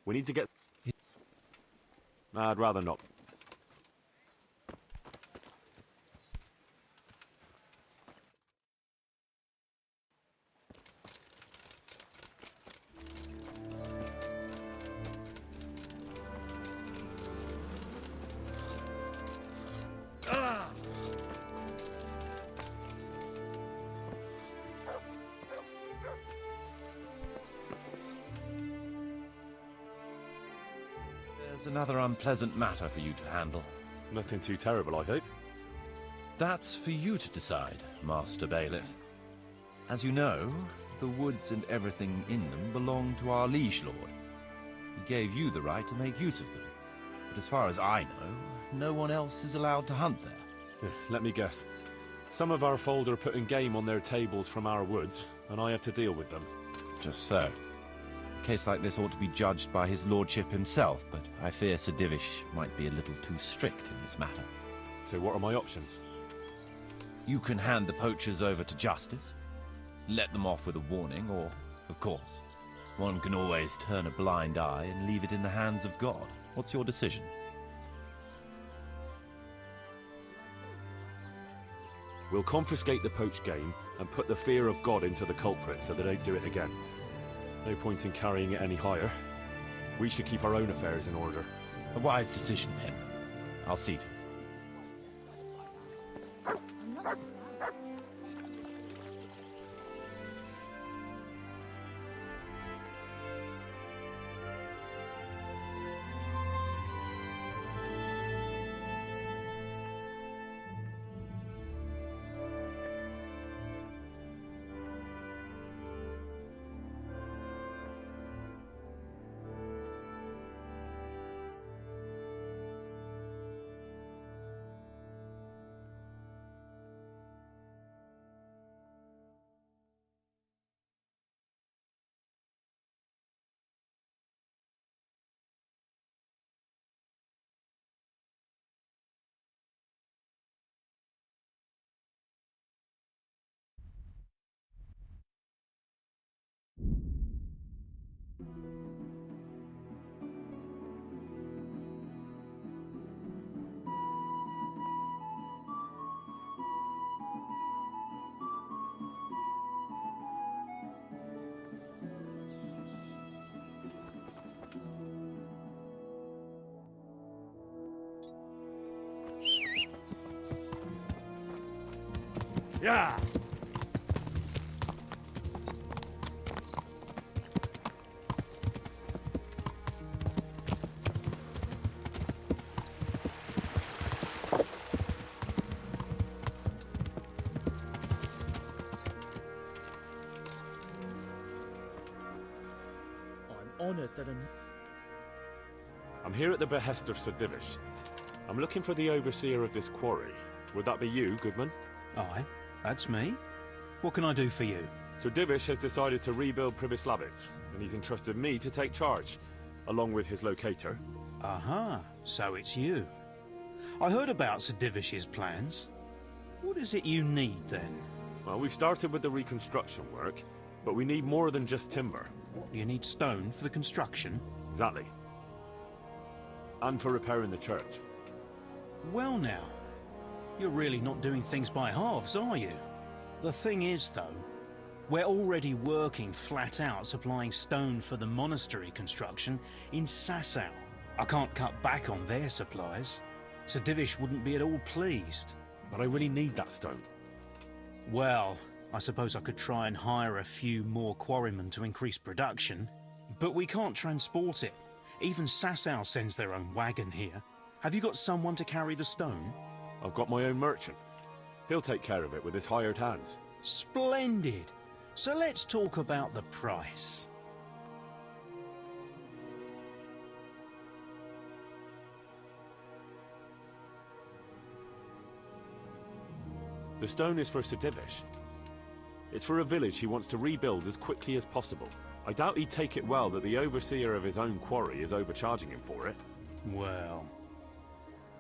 We need to get... It... I'd rather not. There's another unpleasant matter for you to handle. Nothing too terrible, I hope. That's for you to decide, Master Bailiff. As you know, the woods and everything in them belong to our liege lord. He gave you the right to make use of them. But as far as I know, no one else is allowed to hunt there. Let me guess. Some of our fold are putting game on their tables from our woods, and I have to deal with them. Just so. A case like this ought to be judged by his lordship himself, but I fear Sir Divish might be a little too strict in this matter. So what are my options? You can hand the poachers over to justice, let them off with a warning, or, of course, One can always turn a blind eye and leave it in the hands of God. What's your decision? We'll confiscate the poached game and put the fear of God into the culprit so they don't do it again. No point in carrying it any higher. We should keep our own affairs in order. A wise decision, then. I'll see to it. Yeah! I'm honoured that I'm here at the behest of Sir Divish. I'm looking for the overseer of this quarry. Would that be you, Goodman? Aye, that's me. What can I do for you? Sir Divish has decided to rebuild Pribyslavitz, and he's entrusted me to take charge, along with his locator. Aha, so it's you. I heard about Sir Divish's plans. What is it you need, then? Well, we've started with the reconstruction work, but we need more than just timber. You need stone for the construction? Exactly. And for repairing the church. Well now, you're really not doing things by halves, are you? The thing is, though, we're already working flat out supplying stone for the monastery construction in Sasau. I can't cut back on their supplies. Sir Divish wouldn't be at all pleased. But I really need that stone. Well, I suppose I could try and hire a few more quarrymen to increase production. But we can't transport it. Even Sasau sends their own wagon here. Have you got someone to carry the stone? I've got my own merchant. He'll take care of it with his hired hands. Splendid! So let's talk about the price. The stone is for Sir Divish. It's for a village he wants to rebuild as quickly as possible. I doubt he'd take it well that the overseer of his own quarry is overcharging him for it. Well,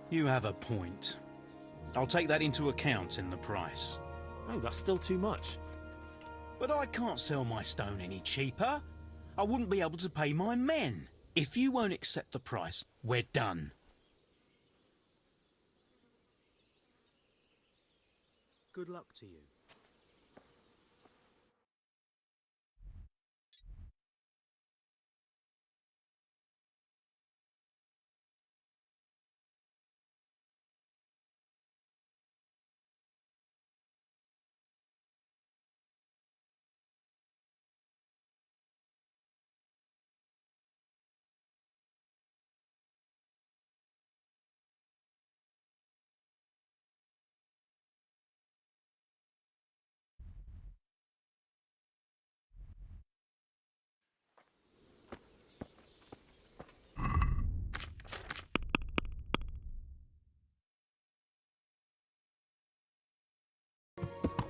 you have a point. I'll take that into account in the price. Oh, that's still too much. But I can't sell my stone any cheaper. I wouldn't be able to pay my men. If you won't accept the price, we're done. Good luck to you.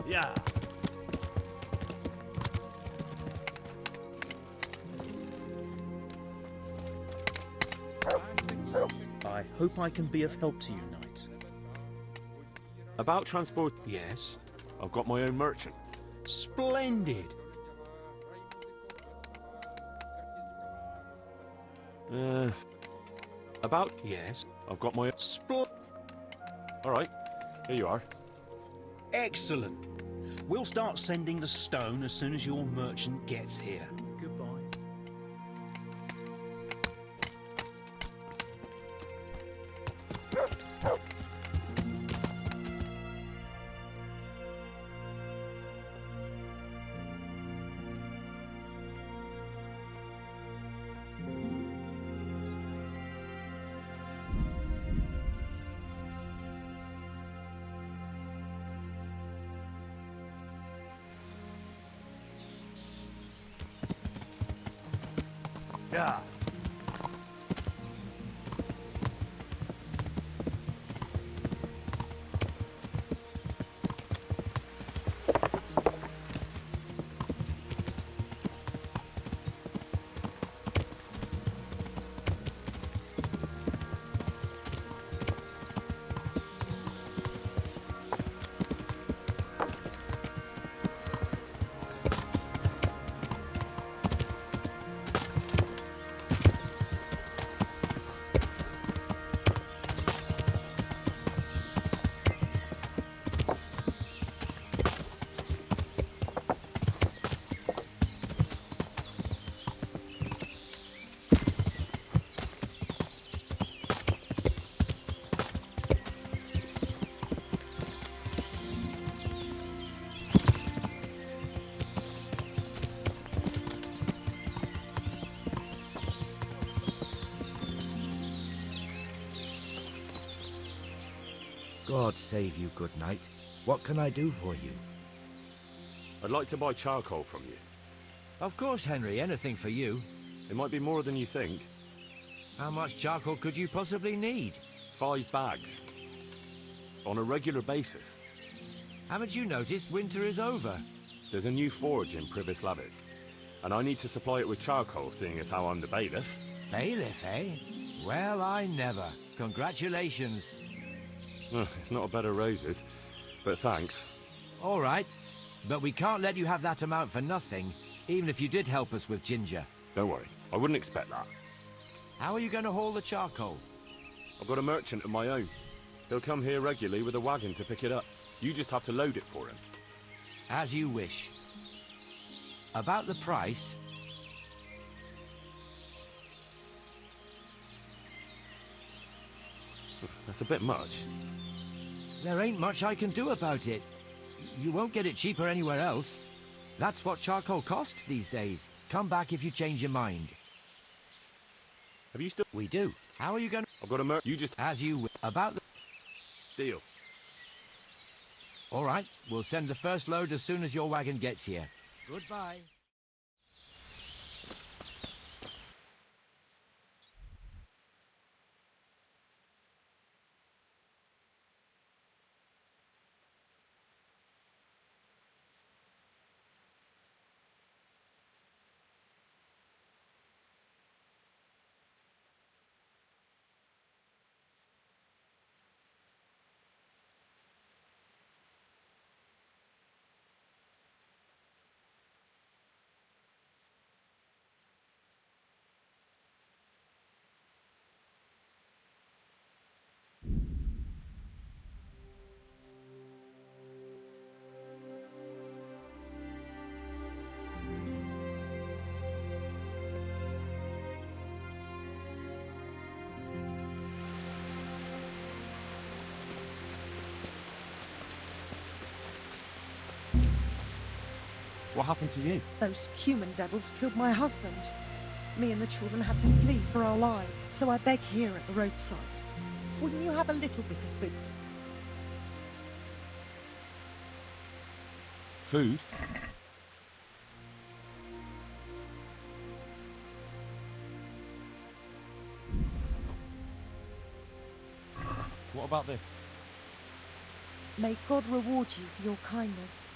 Yeah. I hope I can be of help to you, Knight. About transport... Yes? I've got my own merchant. Splendid! About? Yes. I've got my... Alright, here you are. Excellent. We'll start sending the stone as soon as your merchant gets here. Goodbye. Yeah. God save you, good knight. What can I do for you? I'd like to buy charcoal from you. Of course, Henry, anything for you. It might be more than you think. How much charcoal could you possibly need? 5 bags. On a regular basis. Haven't you noticed winter is over? There's a new forge in Pribyslavitz, and I need to supply it with charcoal, seeing as how I'm the bailiff. Bailiff, eh? Well, I never. Congratulations. It's not a bed of roses, but thanks. All right, but we can't let you have that amount for nothing, even if you did help us with ginger. Don't worry, I wouldn't expect that. How are you going to haul the charcoal? I've got a merchant of my own. He'll come here regularly with a wagon to pick it up. You just have to load it for him. As you wish. About the price... That's a bit much. There ain't much I can do about it. You won't get it cheaper anywhere else. That's what charcoal costs these days. Come back if you change your mind. Have you still... We do. How are you going to... I've got a You just... As you... About the... Deal. All right, we'll send the first load as soon as your wagon gets here. Goodbye. What happened to you? Those human devils killed my husband. Me and the children had to flee for our lives, so I beg here at the roadside. Wouldn't you have a little bit of food? Food? What about this? May God reward you for your kindness.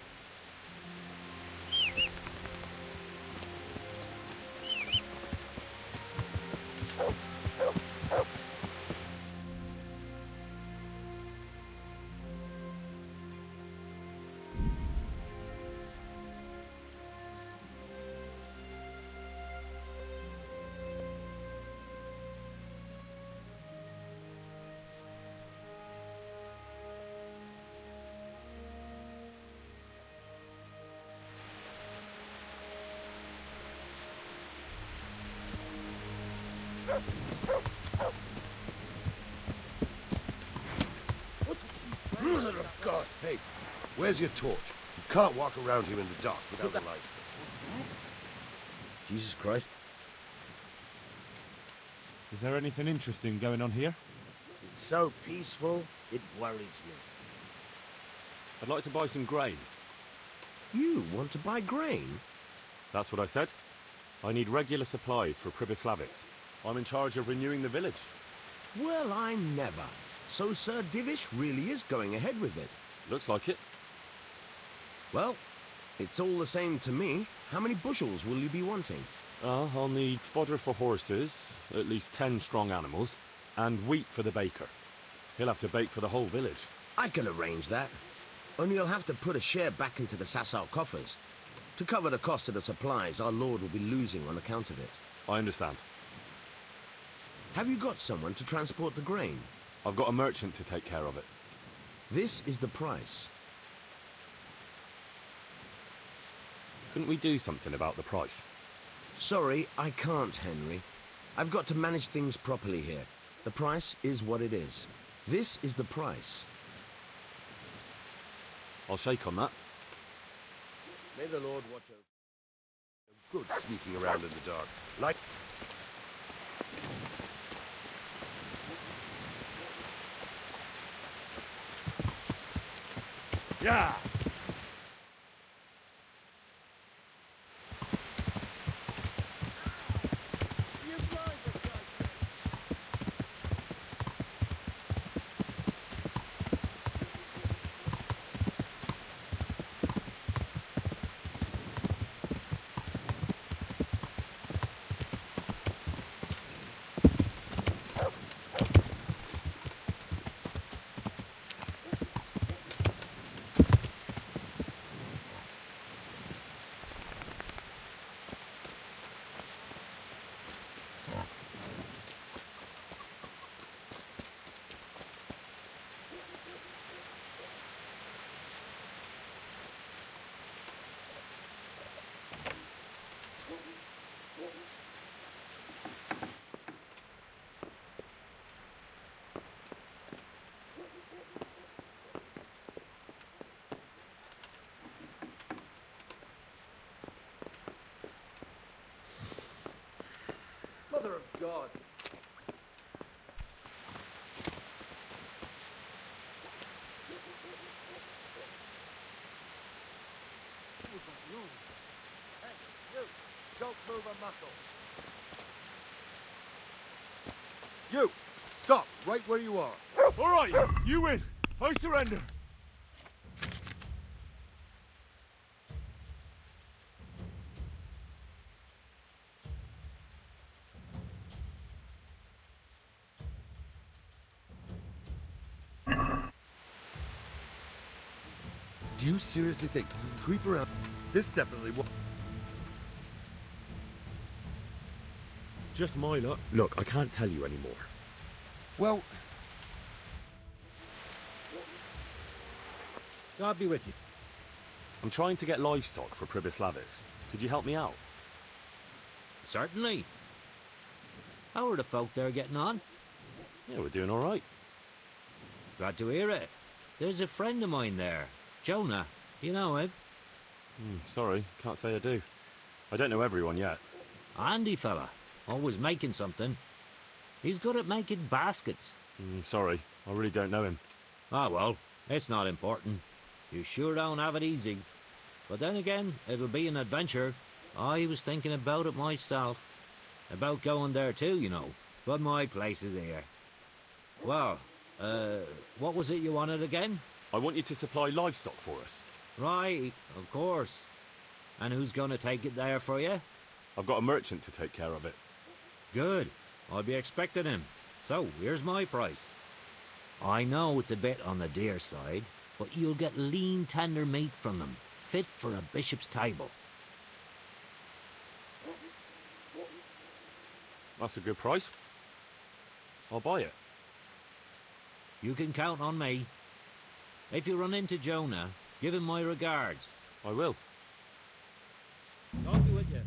Mother of God! Hey, where's your torch? You can't walk around here in the dark without a light. Jesus Christ. Is there anything interesting going on here? It's so peaceful, it worries me. I'd like to buy some grain. You want to buy grain? That's what I said. I need regular supplies for Pribyslavitz. I'm in charge of renewing the village. Well, I never. So Sir Divish really is going ahead with it? Looks like it. Well, it's all the same to me. How many bushels will you be wanting? I'll need fodder for horses, at least 10 strong animals, and wheat for the baker. He'll have to bake for the whole village. I can arrange that. Only you'll have to put a share back into the Sasau coffers. To cover the cost of the supplies our lord will be losing on account of it. I understand. Have you got someone to transport the grain? I've got a merchant to take care of it. This is the price. Couldn't we do something about the price? Sorry, I can't, Henry. I've got to manage things properly here. The price is what it is. This is the price. I'll shake on that. May the Lord watch over. Good sneaking around in the dark. Like... Yeah! Mother of God. Hey, you! Don't move a muscle. You! Stop right where you are. All right, you win. I surrender. Do you seriously think you can creep around? This definitely will. Just my luck. Look, I can't tell you anymore. Well, God be with you. I'm trying to get livestock for Pribyslavitz. Could you help me out? Certainly. How are the folk there getting on? Yeah, we're doing all right. Glad to hear it. There's a friend of mine there, Jonah. You know him? Sorry, can't say I do. I don't know everyone yet. Handy fella. Always making something. He's good at making baskets. Sorry, I really don't know him. Ah, well, it's not important. You sure don't have it easy. But then again, it'll be an adventure. I was thinking about it myself. About going there too, you know. But my place is here. Well, what was it you wanted again? I want you to supply livestock for us. Right, of course. And who's going to take it there for you? I've got a merchant to take care of it. Good. I'll be expecting him. So, here's my price. I know it's a bit on the dear side, but you'll get lean, tender meat from them, fit for a bishop's table. That's a good price. I'll buy it. You can count on me. If you run into Jonah, give him my regards. I will. God be with you.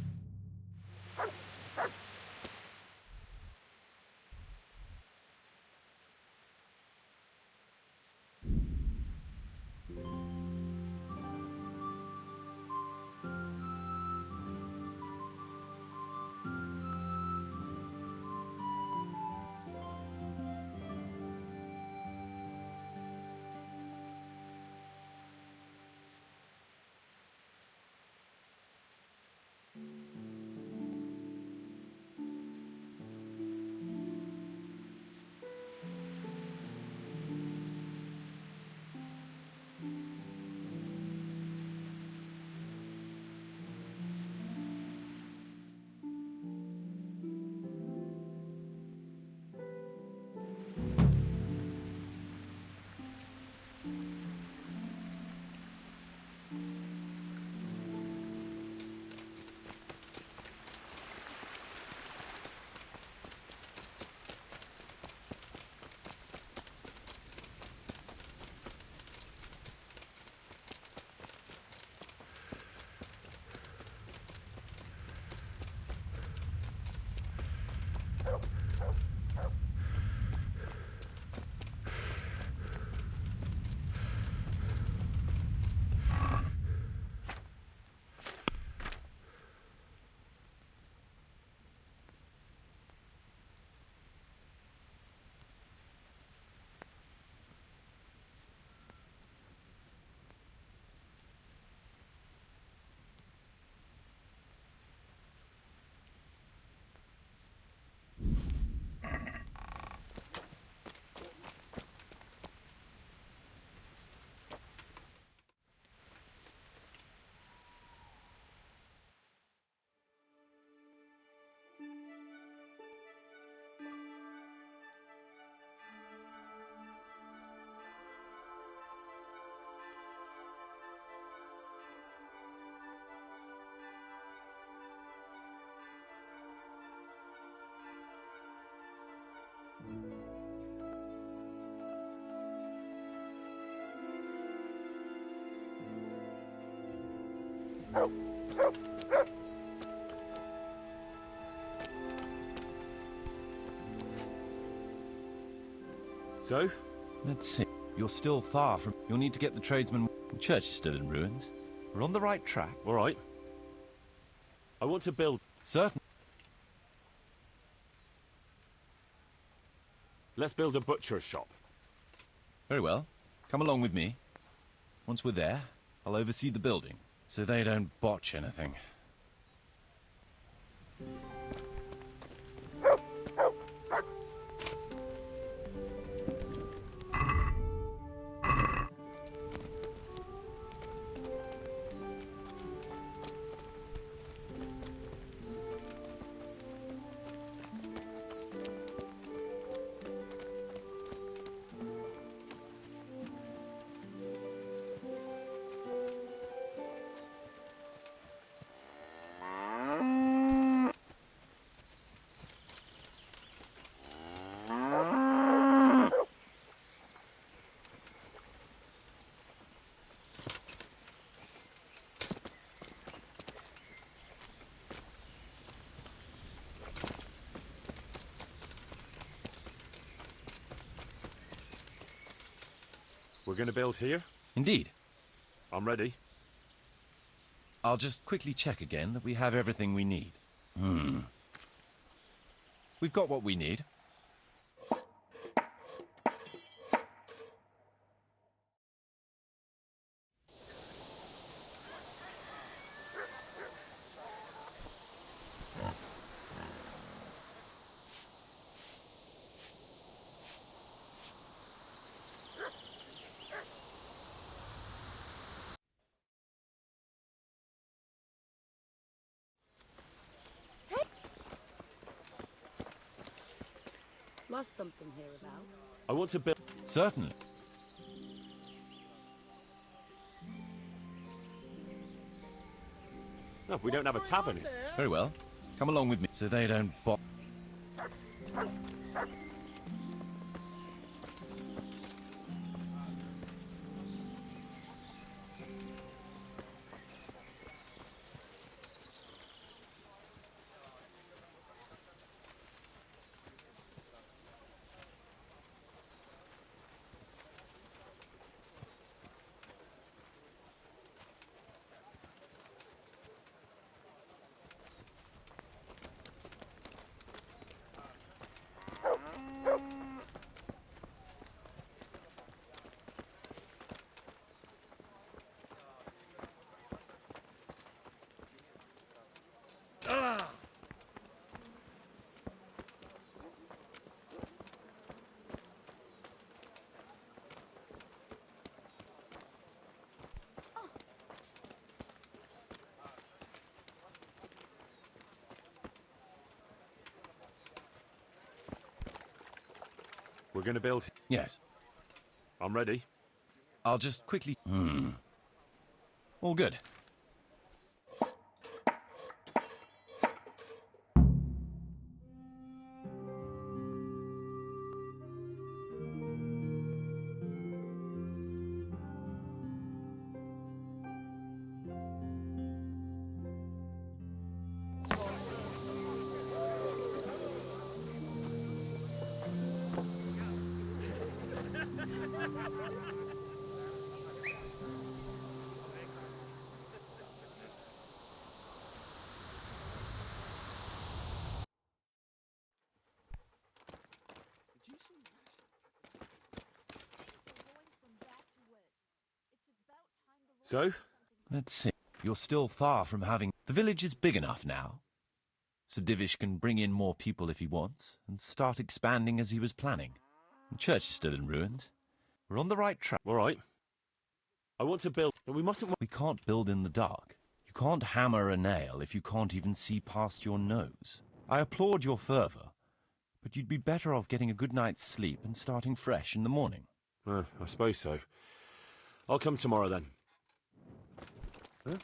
So? Let's see. You're still far from... You'll need to get the tradesmen... The church is still in ruins. We're on the right track. All right. I want to build... Certain. Let's build a butcher's shop. Very well. Come along with me. Once we're there, I'll oversee the building, so they don't botch anything. We're going to build here? Indeed. I'm ready. I'll just quickly check again that we have everything we need. We've got what we need. Must something hereabouts? I want to build... Certainly. No, we don't have a tavern here. Very well. Come along with me, so they don't botch. We're going to build... Yes. I'm ready. I'll just quickly... All good. So? Let's see. You're still far from having... The village is big enough now. Sir Divish can bring in more people if he wants, and start expanding as he was planning. The church is still in ruins. We're on the right track. All right. I want to build... We mustn't... We can't build in the dark. You can't hammer a nail if you can't even see past your nose. I applaud your fervour, but you'd be better off getting a good night's sleep and starting fresh in the morning. I suppose so. I'll come tomorrow then. Huh?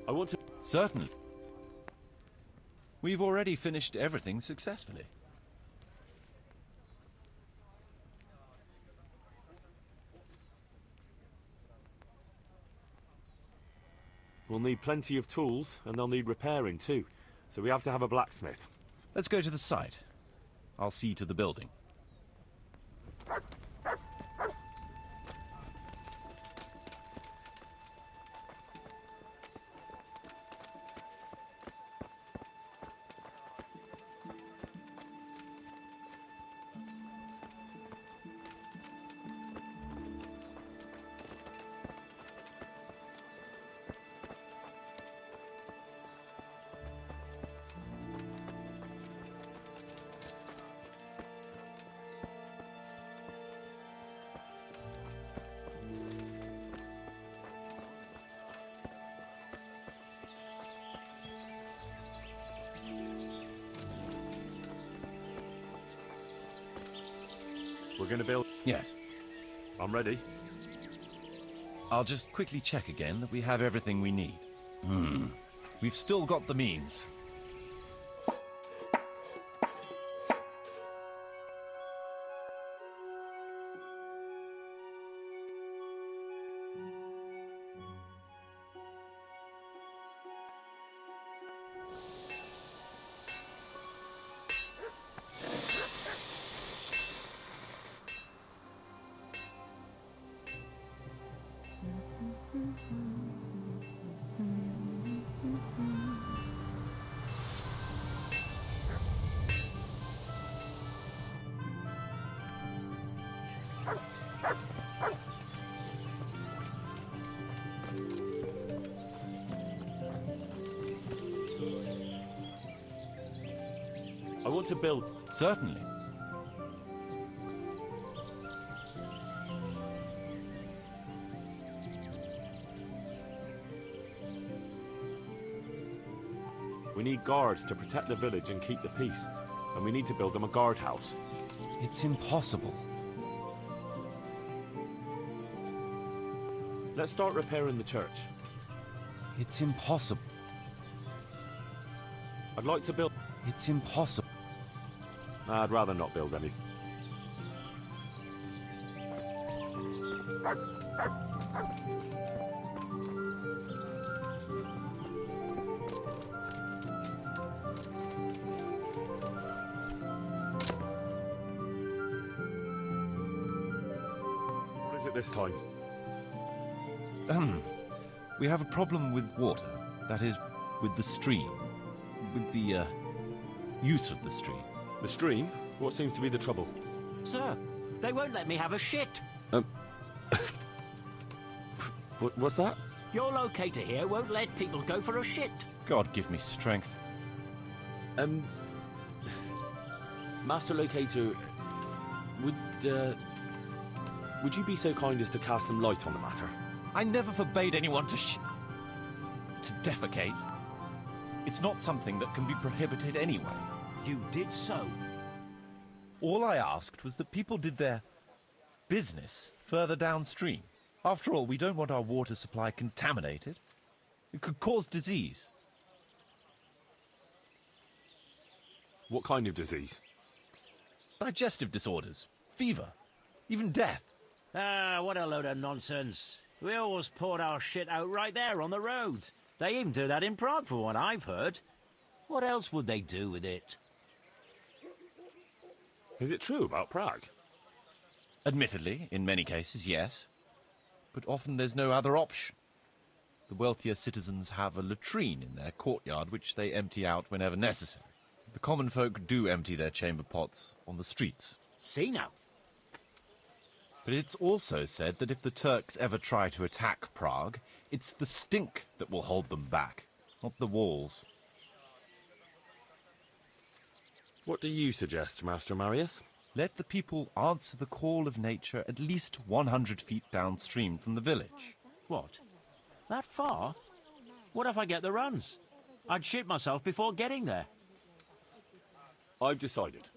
I want to... Certainly. We've already finished everything successfully. We'll need plenty of tools, and they'll need repairing too. So we have to have a blacksmith. Let's go to the site. I'll see to the building. We're going to build... Yes. I'm ready. I'll just quickly check again that we have everything we need. We've still got the means. I want to build... Certainly. We need guards to protect the village and keep the peace. And we need to build them a guardhouse. It's impossible. Let's start repairing the church. It's impossible. I'd like to build... It's impossible. I'd rather not build anything. What is it this time? We have a problem with water. That is, with the stream. With the, use of the stream. The stream? What seems to be the trouble? Sir, they won't let me have a shit. What's that? Your locator here won't let people go for a shit. God give me strength. Master Locator, would you be so kind as to cast some light on the matter? I never forbade anyone to defecate. It's not something that can be prohibited anyway. You did so. All I asked was that people did their business further downstream. After all, we don't want our water supply contaminated. It could cause disease. What kind of disease? Digestive disorders, fever, even death. Ah, what a load of nonsense. We always poured our shit out right there on the road. They even do that in Prague, for what I've heard. What else would they do with it? Is it true about Prague? Admittedly, in many cases, yes. But often there's no other option. The wealthier citizens have a latrine in their courtyard which they empty out whenever necessary. The common folk do empty their chamber pots on the streets. See now. But it's also said that if the Turks ever try to attack Prague, it's the stink that will hold them back, not the walls. What do you suggest, Master Marius? Let the people answer the call of nature at least 100 feet downstream from the village. What? That far? What if I get the runs? I'd shit myself before getting there. I've decided.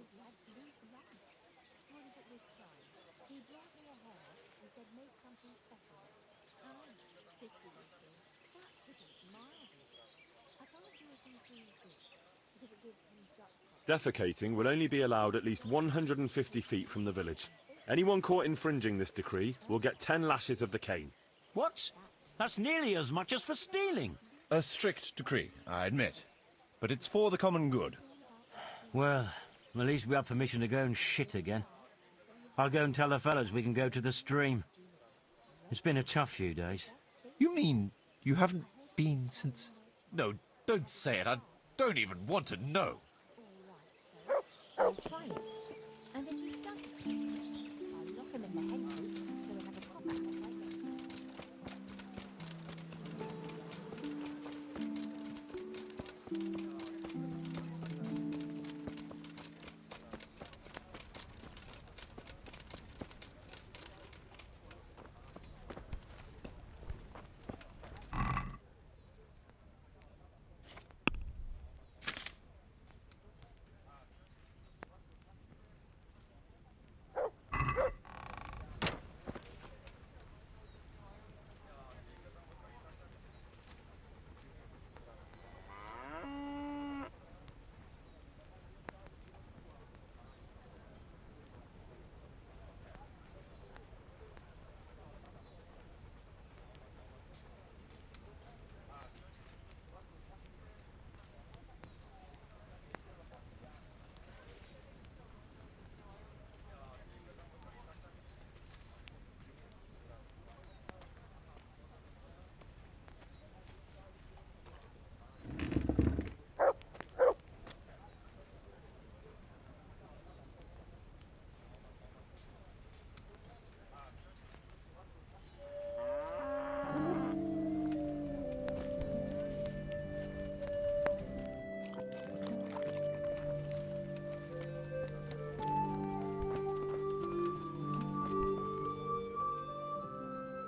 Defecating will only be allowed at least 150 feet from the village. Anyone caught infringing this decree will get 10 lashes of the cane. What? That's nearly as much as for stealing. A strict decree, I admit. But it's for the common good. Well, at least we have permission to go and shit again. I'll go and tell the fellas we can go to the stream. It's been a tough few days. You mean you haven't been since... No, don't say it. I don't even want to know. I'll try it. And if you don't, I'll lock him in the hen coop so he'll have a proper appetite.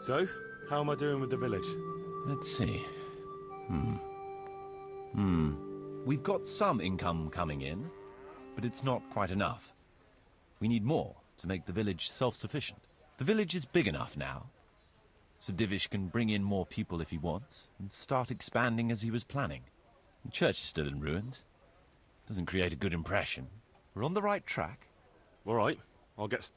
So, how am I doing with the village? Let's see. We've got some income coming in, but it's not quite enough. We need more to make the village self-sufficient. The village is big enough now. Sir Divish can bring in more people if he wants, and start expanding as he was planning. The church is still in ruins. Doesn't create a good impression. We're on the right track. All right, I'll get...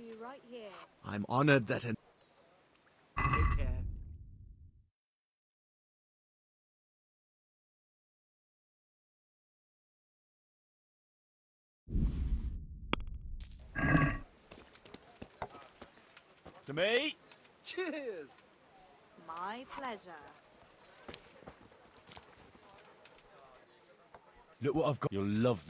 you right here. I'm honored that an... Take care. To me. Cheers! My pleasure. Look what I've got. You'll love.